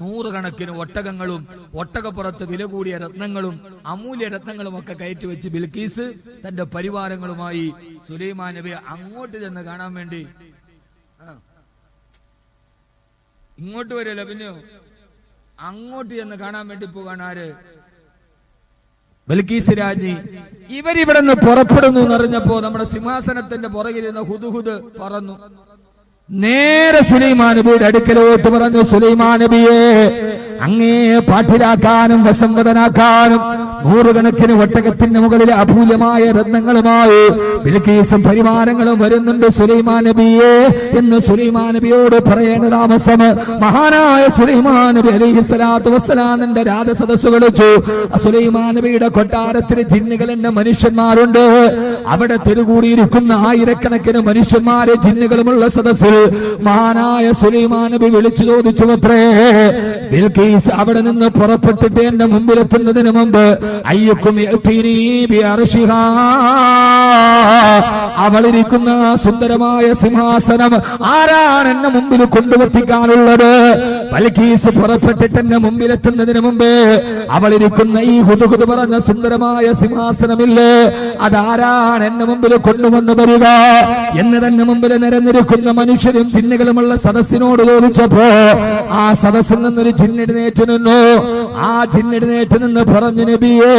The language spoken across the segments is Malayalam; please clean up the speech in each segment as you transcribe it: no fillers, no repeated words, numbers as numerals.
നൂറുകണക്കിന് ഒട്ടകങ്ങളും ഒട്ടകപ്പുറത്ത് വില കൂടിയ രത്നങ്ങളും അമൂല്യ രത്നങ്ങളും ഒക്കെ കയറ്റി വെച്ച് ബിൽക്കീസ് തന്റെ പരിവാരങ്ങളുമായി സുലൈമാൻ നബിയെ അങ്ങോട്ട് ചെന്ന് കാണാൻ വേണ്ടി ഇങ്ങോട്ട് വരില്ല, പിന്നെയോ അങ്ങോട്ട് ചെന്ന് കാണാൻ വേണ്ടി പോകാൻ ആര്? ബിൽക്കീസ് രാജ്ഞി. ഇവരിവിടെ നിന്ന് പുറപ്പെടുന്നു എന്നറിഞ്ഞപ്പോ നമ്മുടെ സിംഹാസനത്തിന്റെ പുറകിലിരുന്ന ഹുദ്ഹുദ് പറന്നു നേരെ സുലൈമാൻ നബിയുടെ അടുക്കലോട്ട് പറഞ്ഞു, സുലൈമാൻ നബിയെ, അങ്ങേ പാട്ടിലാക്കാനും വസംവദനാക്കാനും നൂറുകണക്കിന് ഒട്ടകത്തിന്റെ മുകളിൽ അപൂല്യമായ രത്നങ്ങളുമായി ബിൽക്കീസും പരിവാരങ്ങളും വരുന്നുണ്ട് സുലൈമാൻ നബിയെ എന്ന് സുലൈമാൻ നബിയോട് പറയേണ്ട താമസം മഹാനായ സുലൈമാൻ നബി അലൈഹിസ്സലാത്തു വസ്സലാമിന്റെ രാജസദസ്സ് വിളിച്ചു. സുലൈമാൻ നബിയുടെ കൊട്ടാരത്തിൽ ജിന്നുകളുണ്ട്, മനുഷ്യന്മാരുണ്ട്. അവിടെ തിരുകൂടിയിരിക്കുന്ന ആയിരക്കണക്കിന് മനുഷ്യന്മാരെ ജിന്നുകളുമുള്ള സദസ്സിൽ മഹാനായ സുലൈമാൻ നബി വിളിച്ചു ചോദിച്ചു അത്രേ, ബിൽക്കീസ് അവിടെ നിന്ന് പുറപ്പെട്ടിട്ട് എന്റെ മുമ്പിലെത്തുന്നതിന് മുമ്പ് അയ്യക്കും അവളിരിക്കുന്ന സുന്ദരമായ സിംഹാസനം ആരാണ് എന്നെ മുമ്പിൽ കൊണ്ടുവെത്തിക്കാനുള്ളത്? ബിൽക്കീസ് പുറപ്പെട്ടിട്ട് എന്റെ മുമ്പിലെത്തുന്നതിന് മുമ്പ് അവളിരിക്കുന്ന ഈ ഹുദ്ഹുദ് പറഞ്ഞ സുന്ദരമായ സിംഹാസനമില്ലേ, അതാരാണ് എന്നെ മുമ്പിൽ കൊണ്ടുവന്നു തരിക എന്ന് തന്നെ മുമ്പിൽ നിരന്നിരിക്കുന്ന മനുഷ്യരും ജിന്നുകളുമുള്ള സദസ്സിനോട് ചോദിച്ചപ്പോ ആ സദസ്സിൽ നിന്നൊരു ജിന്നെഴുന്നേറ്റ് നിന്നു. ആ ജിന്നെഴുന്നേറ്റ് നിന്ന് പറഞ്ഞു, നബിയേ,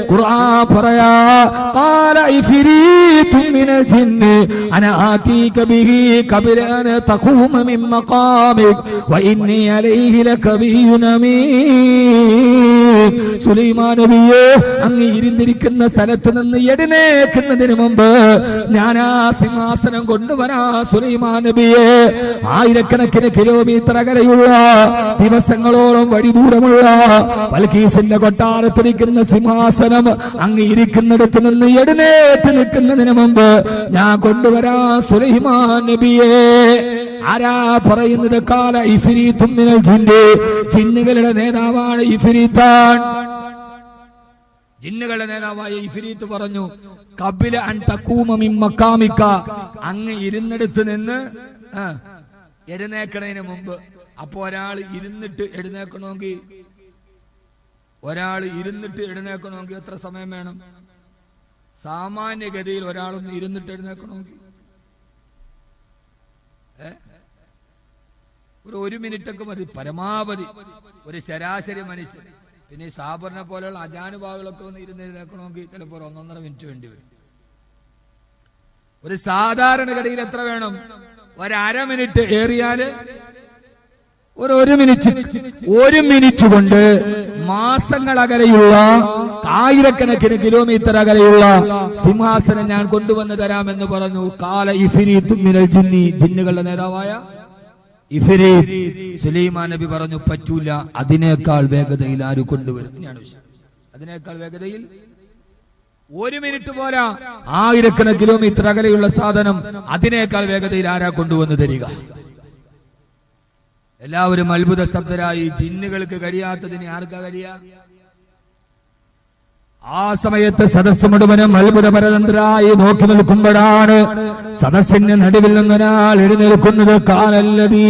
ഖുർആൻ പറയാ, ഖാല ഇഫ്രീതും മിനൽ ജിന്നി അനാ ആതീക ബിഹി ഖബല അൻ തഖൂമ മിൻ മഖാമിക് വ ഇന്നി അലൈഹി ലകബീയുൻ അമീൻ. സുലൈമാൻ നബിയെ, അങ്ങ് ഇരുന്നിരിക്കുന്ന സ്ഥലത്ത് നിന്ന് എഴുന്നേൽക്കുന്നതിന് മുമ്പ് ഞാൻ ആ സിംഹാസനം കൊണ്ടുവരാ. സുലൈമാൻ നബിയെ, ആയിരക്കണക്കിന് കിലോമീറ്റർ അകലെയുള്ള ദിവസങ്ങളോളം വഴി ദൂരമുള്ള ബിൽക്കീസിന്റെ കൊട്ടാരത്തിരിക്കുന്ന സിംഹാസനം അങ്ങ് ഇരിക്കുന്നിടത്ത് നിന്ന് എഴുന്നേറ്റ് നിൽക്കുന്നതിന് മുമ്പ് ഞാൻ കൊണ്ടുവരാ സുലൈമാൻ നബിയെ. ആരാ പറയുന്നത്? കാല ഇഫ്രീത്തും മിനൽ ജിന്നി, ജിന്നുകളുടെ നേതാവാണ് ഇഫ്രീത്താൻ. ജിന്നുകളുടെ നേതാവായ ഇഫ്രീത്ത് പറഞ്ഞു, ഖബല അൻ തഖൂമ മിൻ മഖാമിക, അങ്ങ് ഇരുന്നിടത്ത് നിന്ന് എഴുന്നേക്കണതിന് മുമ്പ്. അപ്പൊ ഒരാൾ ഇരുന്നിട്ട് എഴുന്നേക്കണമെങ്കിൽ എത്ര സമയം വേണം? സാമാന്യഗതിയിൽ ഒരാളൊന്ന് ഇരുന്നിട്ട് എഴുന്നേക്കണമെങ്കിൽ ഒരു മിനിറ്റൊക്കെ മതി പരമാവധി, ഒരു ശരാശരി മനുഷ്യൻ. പിന്നെ ഈ സാബറിനെ പോലെയുള്ള അജാനുഭാവികളൊക്കെ ഒന്ന് ഇരുന്നെഴുന്നേക്കണമെങ്കിൽ ചിലപ്പോൾ 1.5 മിനിറ്റ് വേണ്ടി വരും. ഒരു സാധാരണഗതിയിൽ എത്ര വേണം? 1/2 മിനിറ്റ് ഏറിയാല് ഒരു മിനിറ്റ് കൊണ്ട് മാസങ്ങൾ അകലെയുള്ള ആയിരക്കണക്കിന് കിലോമീറ്റർ അകലെയുള്ള സിംഹാസനം ഞാൻ കൊണ്ടുവന്ന് തരാമെന്ന് പറഞ്ഞു. കാല ഇഫ്രീത്തും മിനൽ ജിന്നി, ജിന്നുകളുടെ നേതാവായ ഇഫ്രീത്ത്. സുലൈമാൻ നബി പറഞ്ഞു, പറ്റൂല, അതിനേക്കാൾ വേഗതയിൽ ആര് കൊണ്ടുവരും? അതിനേക്കാൾ വേഗതയിൽ 1 മിനിറ്റ് പോരാ, ആയിരക്കണക്കിന് കിലോമീറ്റർ അകലെയുള്ള സാധനം അതിനേക്കാൾ വേഗതയിൽ ആരാ കൊണ്ടുവന്ന് തരിക? എല്ലാവരും അത്ഭുത സ്തബ്ധരായി. ജിന്നുകൾക്ക് കഴിയാത്തതിന് ആർക്കാ കഴിയാ? ആ സമയത്ത് സദസ്സ് മുഴുവനും അത്ഭുതപരതന്ത്രായി നോക്കി നിൽക്കുമ്പോഴാണ് സദസ്സിന്റെ നടുവിൽ നിന്നൊരാൾ എഴുന്നേൽക്കുന്നത്. ഖാലല്ലദീ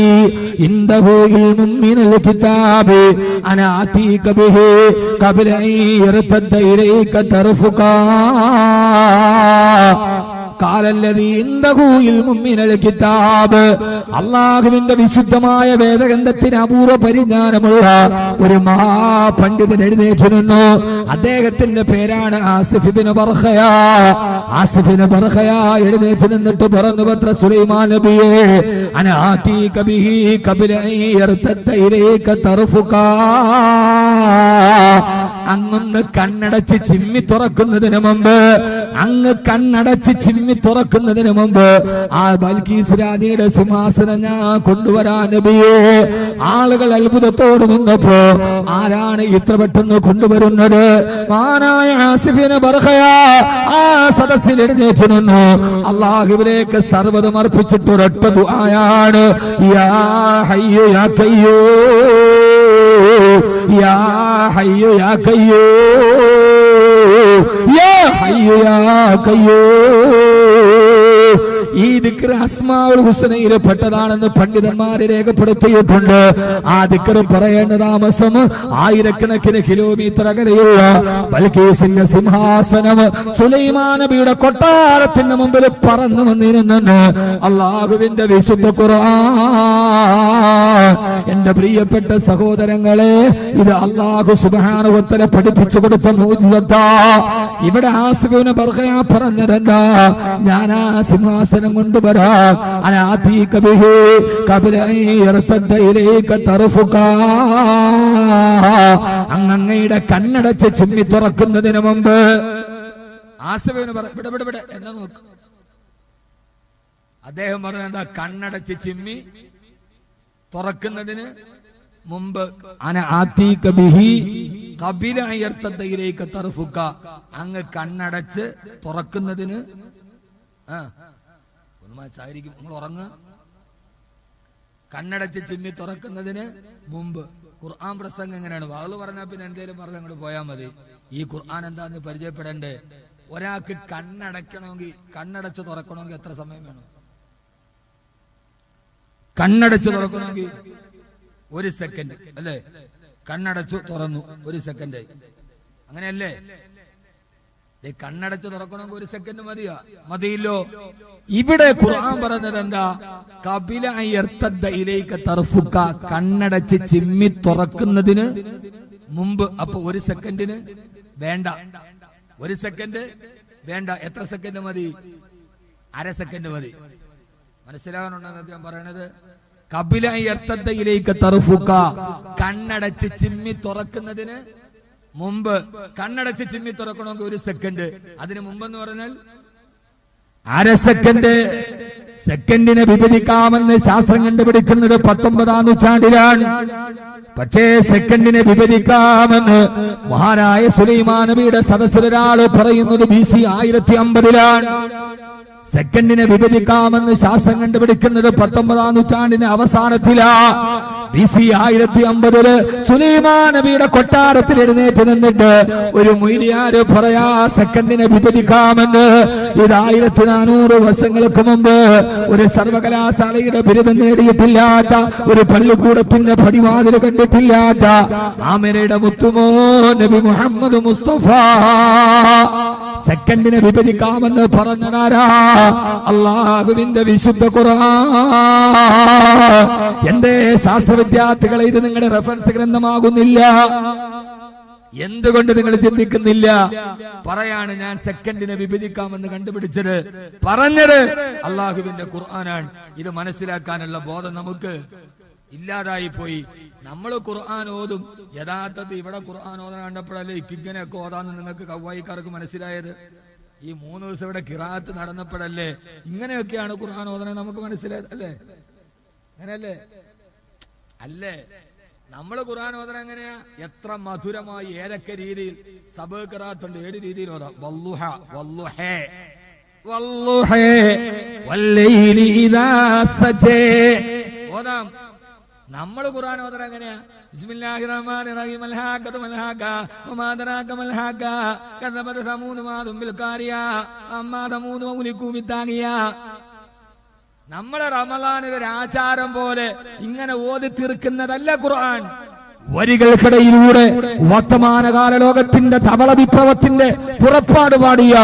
ഇൻദഹു ഇൽമുൻ മിനൽ കിതാബി അനാ ആതീക ബിഹി ഖബല അൻ യർതദ്ദ ഇലൈക തർഫുക. അള്ളാഹുവിന്റെ വിശുദ്ധമായ വേദഗ്രന്ഥത്തിന് അപൂർവ പരിജ്ഞാനമുള്ള ഒരു മഹാപണ്ഡിതൻ എഴുന്നേറ്റ് നിന്നു. അദ്ദേഹത്തിന്റെ പേരാണ് ആസിഫ് ഇബ്നു ബർഖയ. ആസിഫ് ഇബ്നു ബർഖയ എഴുന്നേറ്റ് നിന്നിട്ട് പറഞ്ഞു, പത്ര സുലൈമാൻ നബിയെ, അനാ ആതീക ബിഹി ഖബല അൻ യർതദ്ദ ഇലൈക തർഫുക. അങ്ങൊന്ന് കണ്ണടച്ച് ചിമ്മി തുറക്കുന്നതിന് മുമ്പ് ആ ബിൽക്കീസ് രാജ്ഞിയുടെ സിംഹാസനം ഞാൻ കൊണ്ടുവരാൻ നബിയെ. ആളുകൾ അത്ഭുതത്തോട് നിന്നപ്പോ ആരാണ് ഇത്ര പെട്ടെന്ന് കൊണ്ടുവരുന്നത്? മഹാനായ ആസിഫ് ഇബ്നു ബർഖയ ആ സദസ്സിൽ എഴുന്നേറ്റ് നിന്നു. അല്ലാഹുവിലേക്ക് സർവ്വതും അർപ്പിച്ചിട്ട് ഒരൊറ്റ ദുആയാണ്, യാ ഹയ്യു യാ ഖയ്യൂം, യാ ഹയ്യു യാ ഖയ്യൂം, യാ ഹയ്യു യാ ഖയ്യൂം, ഈ ദിക്ർ അസ്മാഉൽ ഹുസ്നയിൽ പെട്ടതാണെന്ന് പണ്ഡിതന്മാരെ രേഖപ്പെടുത്തിയിട്ടുണ്ട്. ആ ദിക്ർ പറയേണ്ട താമസം ആയിരക്കണക്കിന് കിലോമീറ്റർ അകലെയുള്ള ബൽക്കീസിന്റെ സിംഹാസനം സുലൈമാൻ നബിയുടെ കൊട്ടാരത്തിന് മുമ്പിൽ പറന്നു വന്നിരുന്നു. അള്ളാഹുവിന്റെ വിശുദ്ധ ഖുർആൻ. എന്റെ പ്രിയപ്പെട്ട സഹോദരങ്ങളെ, ഇത് അള്ളാഹു സുബ്ഹാനഹു വ തആല പഠിപ്പിച്ചു കൊടുത്ത മുഅ്ജിസത്താ. ഇവിടെ ആസിബിന് ബർഖയ പറഞ്ഞതല്ല, ഞാൻ ആ സിംഹാസനം കൊണ്ടുവരാം. അനാതീക ബിഹി ഖബല യർതദ്ദ ഇലൈക തർഫുക. അങ്ങയുടെ കണ്ണടച്ച് ചിമ്മി തുറക്കുന്നതിന് മുമ്പ് ആസിബിന് ഇവിടെ എന്നെ നോക്ക്. അദ്ദേഹം പറഞ്ഞ കണ്ണടച്ച് ചിമ്മി തുറക്കുന്നതിന് മുമ്പ് അങ്ങ് കണ്ണടച്ച് തുറക്കുന്നതിന് ഒന്നുമായിരിക്കും നിങ്ങൾ ഉറങ്ങുക. കണ്ണടച്ച് ചിമ്മി തുറക്കുന്നതിന് മുമ്പ്. ഖുർആൻ പ്രസംഗം എങ്ങനെയാണ്? വാള് പറഞ്ഞാൽ പിന്നെ എന്തേലും പറഞ്ഞ് അങ്ങോട്ട് പോയാൽ മതി. ഈ ഖുർആൻ എന്താന്ന് പരിചയപ്പെടണ്ടേ? ഒരാൾക്ക് കണ്ണടയ്ക്കണമെങ്കിൽ, കണ്ണടച്ച് തുറക്കണമെങ്കിൽ എത്ര സമയം വേണം? കണ്ണടച്ച് തുറക്കണമെങ്കിൽ 1 സെക്കൻഡ് അല്ലേ? കണ്ണടച്ചു തുറന്നു 1 സെക്കൻഡ്, അങ്ങനെയല്ലേ? കണ്ണടച്ച് തുറക്കണമെങ്കിൽ 1 സെക്കൻഡ് മതിയില്ലോ. ഇവിടെ ഖുർആൻ പറഞ്ഞത് എന്താ? ഖബില യർതദ്ദ ഇലൈക തർഫുക. കണ്ണടച്ച് ചിമ്മി തുറക്കുന്നതിന് മുമ്പ്. അപ്പൊ 1 സെക്കൻഡിന് വേണ്ട, 1 സെക്കൻഡ് വേണ്ട. എത്ര സെക്കൻഡ് മതി? അര സെക്കൻഡ് മതി. മനസ്സിലാകാനുണ്ടെന്ന് ഞാൻ പറയണത്. ഖബില യർതദ്ദ ഇലൈക തർഫുക. കണ്ണടച്ച് ചിമ്മി തുറക്കുന്നതിന് മുമ്പ്. കണ്ണടച്ച് ചിമ്മി തുറക്കണമെങ്കിൽ 1 സെക്കൻഡ്. അതിന് മുമ്പെന്ന് പറഞ്ഞാൽ അര സെക്കൻഡ്. സെക്കൻഡിനെ വിഭജിക്കാമെന്ന് ശാസ്ത്രം കണ്ടുപിടിക്കുന്നത് 19-ാം നൂറ്റാണ്ടിലാണ്. പക്ഷേ സെക്കൻഡിനെ വിഭജിക്കാമെന്ന് മഹാനായ സുലൈമാൻ നബിയുടെ സദസ്സിലൊരാൾ പറയുന്നത് BC 1050-ലാണ്. സെക്കൻഡിനെ വിഭജിക്കാമെന്ന് ശാസ്ത്രം കണ്ടുപിടിക്കുന്നത് 19-ാം നൂറ്റാണ്ടിന്റെ അവസാനത്തിലാ. BC 1050 സുലൈമാൻ നബിയുടെ കൊട്ടാരത്തിൽ എഴുന്നേറ്റ് നിന്നിട്ട് ഒരു മുയ്ലിയാര് പറയാ സെക്കൻഡിനെ വിഭജിക്കാമെന്ന്. ഇത് 1400 വർഷങ്ങൾക്ക് മുമ്പ് ഒരു സർവകലാശാലയുടെ ബിരുദം നേടിയിട്ടില്ലാത്ത, ഒരു പള്ളിക്കൂടത്തിന്റെ പടിവാതിൽ കണ്ടിട്ടില്ലാത്ത ആമിനയുടെ മുത്തുമോ നബി മുഹമ്മദ് മുസ്തഫ സെക്കൻഡിനെ വിഭജിക്കാമെന്ന് പറഞ്ഞതാരാ? അള്ളാഹുവിന്റെ വിശുദ്ധ ഖുർആൻ. എന്തേ ശാസ്ത്ര വിദ്യാർത്ഥികളെ ഇത് നിങ്ങളുടെ റെഫറൻസ് ഗ്രന്ഥമാകുന്നില്ല? എന്തുകൊണ്ട് നിങ്ങൾ ചിന്തിക്കുന്നില്ല? പറയാണ് ഞാൻ സെക്കൻഡിനെ വിഭജിക്കാമെന്ന് കണ്ടുപിടിച്ചത്, പറഞ്ഞത് അള്ളാഹുവിന്റെ ഖുർആനാണ്. ഇത് മനസ്സിലാക്കാനുള്ള ബോധം നമുക്ക് ഇല്ലാതായി പോയി. നമ്മൾ ഖുർആൻ ഓതും. യഥാർത്ഥത്തിൽ ഇവിടെ ഖുർആൻ ഓതാൻ കണ്ടപ്പോഴല്ലേ ഇങ്ങനെയൊക്കെ ഓതാന്ന് നിങ്ങൾക്ക് കവ്വായിക്കാർക്ക് മനസ്സിലായത്. ഈ 3 ദിവസം ഇവിടെ ഖിറാഅത്ത് നടന്നപ്പോഴല്ലേ ഇങ്ങനെയൊക്കെയാണ് ഖുർആൻ ഓതണേ നമുക്ക് മനസ്സിലായത്. അല്ലേ? അങ്ങനെയല്ലേ? അല്ലേ? നമ്മള് ഖുർആൻ ഓതണം എങ്ങനെയാ? എത്ര മധുരമായി, ഏതൊക്കെ രീതിയിൽ. സബ് ഖിറാഅത്തുണ്ട്, 7 രീതിയിൽ ഓതാം. വല്ലുഹ, വല്ലുഹേ, വല്ലുഹേ വല്ലൈലി ഇദാ സജേ ഓതാം. നമ്മള് ഖുർആൻ ഓതണം എങ്ങനെയാ? ബിസ്മില്ലാഹിർ റഹ്മാനിർ റഹീം. അൽഹാഖതു മൽഹാഖ വമാ ദറാക മൽഹാഖ കദബത സമൂദ് മാദും ബിൽ ഖാരിയ അമ്മാ സമൂദ് വഉലികു ബിത്താഖിയ. നമ്മളെ റമളാനിൽ ഒരു ആചാരം പോലെ ഇങ്ങനെ ഓതി തീർക്കുന്നതല്ല ഖുർആൻ. വരികൾക്കിടയിലൂടെ വർത്തമാനകാല ലോകത്തിന്റെ ധവള വിപ്ലവത്തിന്റെ പുറപ്പാട് പാടിയ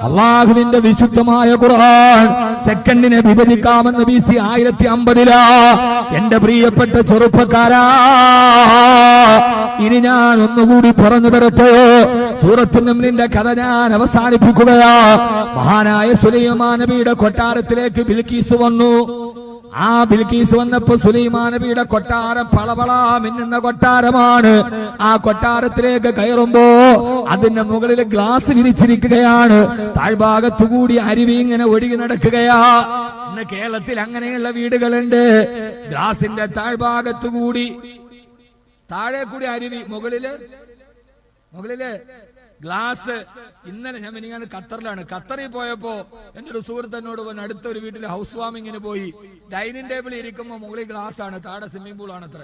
അള്ളാഹുവിന്റെ വിശുദ്ധമായ ഖുർആൻ സെക്കൻഡിനെ വിഭജിക്കാമെന്ന് BC 1050 എന്റെ പ്രിയപ്പെട്ട ചെറുപ്പക്കാരാ, ഇനി ഞാൻ ഒന്നുകൂടി പറഞ്ഞു തരട്ടെ. സൂറത്തുൽ നംലിന്റെ കഥ ഞാൻ അവസാനിപ്പിക്കുകയാ. മഹാനായ സുലൈമാൻ നബിയുടെ കൊട്ടാരത്തിലേക്ക് ബിൽക്കീസ് വന്നു. ആ ബിൽക്കീസ് വന്നപ്പോ സുലൈമാൻ നബിയുടെ കൊട്ടാരം പളപളാ മിന്നുന്ന കൊട്ടാരമാണ്. ആ കൊട്ടാരത്തിലേക്ക് കയറുമ്പോ അതിന്റെ മുകളിൽ ഗ്ലാസ് വിരിച്ചിരിക്കുകയാണ്. താഴ്ഭാഗത്തുകൂടി അരുവി ഇങ്ങനെ ഒഴുകി നടക്കുകയാ. ഇന്ന് കേരളത്തിൽ അങ്ങനെയുള്ള വീടുകളുണ്ട്. ഗ്ലാസിന്റെ താഴ്ഭാഗത്തുകൂടി, താഴെ കൂടി അരുവി, മുകളില് ഗ്ലാസ്. ഇന്നലെ ഞാൻ ഖത്തറിലാണ്. ഖത്തറിൽ പോയപ്പോ എന്റെ ഒരു സുഹൃത്ത് എന്നോട് പറഞ്ഞു, അടുത്തൊരു വീട്ടിൽ ഹൗസ് വാമിങ്ങിന് പോയി. ഡൈനിങ് ടേബിളിൽ ഇരിക്കുമ്പോ മുകളിൽ ഗ്ലാസ് ആണ്, താഴെ സ്വിമ്മിംഗ് പൂൾ ആണ്. അത്ര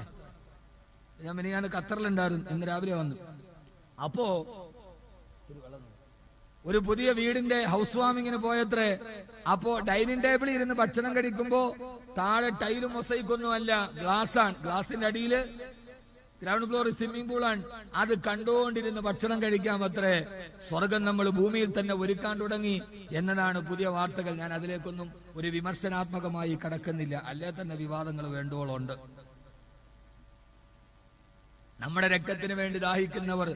ഞാൻ ഖത്തറിലുണ്ടായിരുന്നു. ഇന്ന് രാവിലെ വന്നു. അപ്പോ ഒരു പുതിയ വീടിന്റെ ഹൗസ് വാമിങ്ങിന് പോയത്രേ. അപ്പോ ഡൈനിങ് ടേബിളിൽ ഇരുന്ന് ഭക്ഷണം കഴിക്കുമ്പോ താഴെ ടൈലും മൊസൈക്കൊന്നും അല്ല, ഗ്ലാസ്സാണ്. ഗ്ലാസിന്റെ അടിയില് ഗ്രൗണ്ട് ഫ്ലോർ സ്വിമ്മിംഗ് പൂളാണ്. അത് കണ്ടുകൊണ്ടിരുന്ന് ഭക്ഷണം കഴിക്കാം അത്രേ. സ്വർഗം നമ്മൾ ഭൂമിയിൽ തന്നെ ഒരുക്കാൻ തുടങ്ങി എന്നതാണ് പുതിയ വാർത്തകൾ. ഞാൻ അതിലേക്കൊന്നും ഒരു വിമർശനാത്മകമായി കടക്കുന്നില്ല, അല്ലേ തന്നെ വിവാദങ്ങൾ വേണ്ടുവോളം ഉണ്ട്. നമ്മുടെ രക്തത്തിന് വേണ്ടി ദാഹിക്കുന്നവർ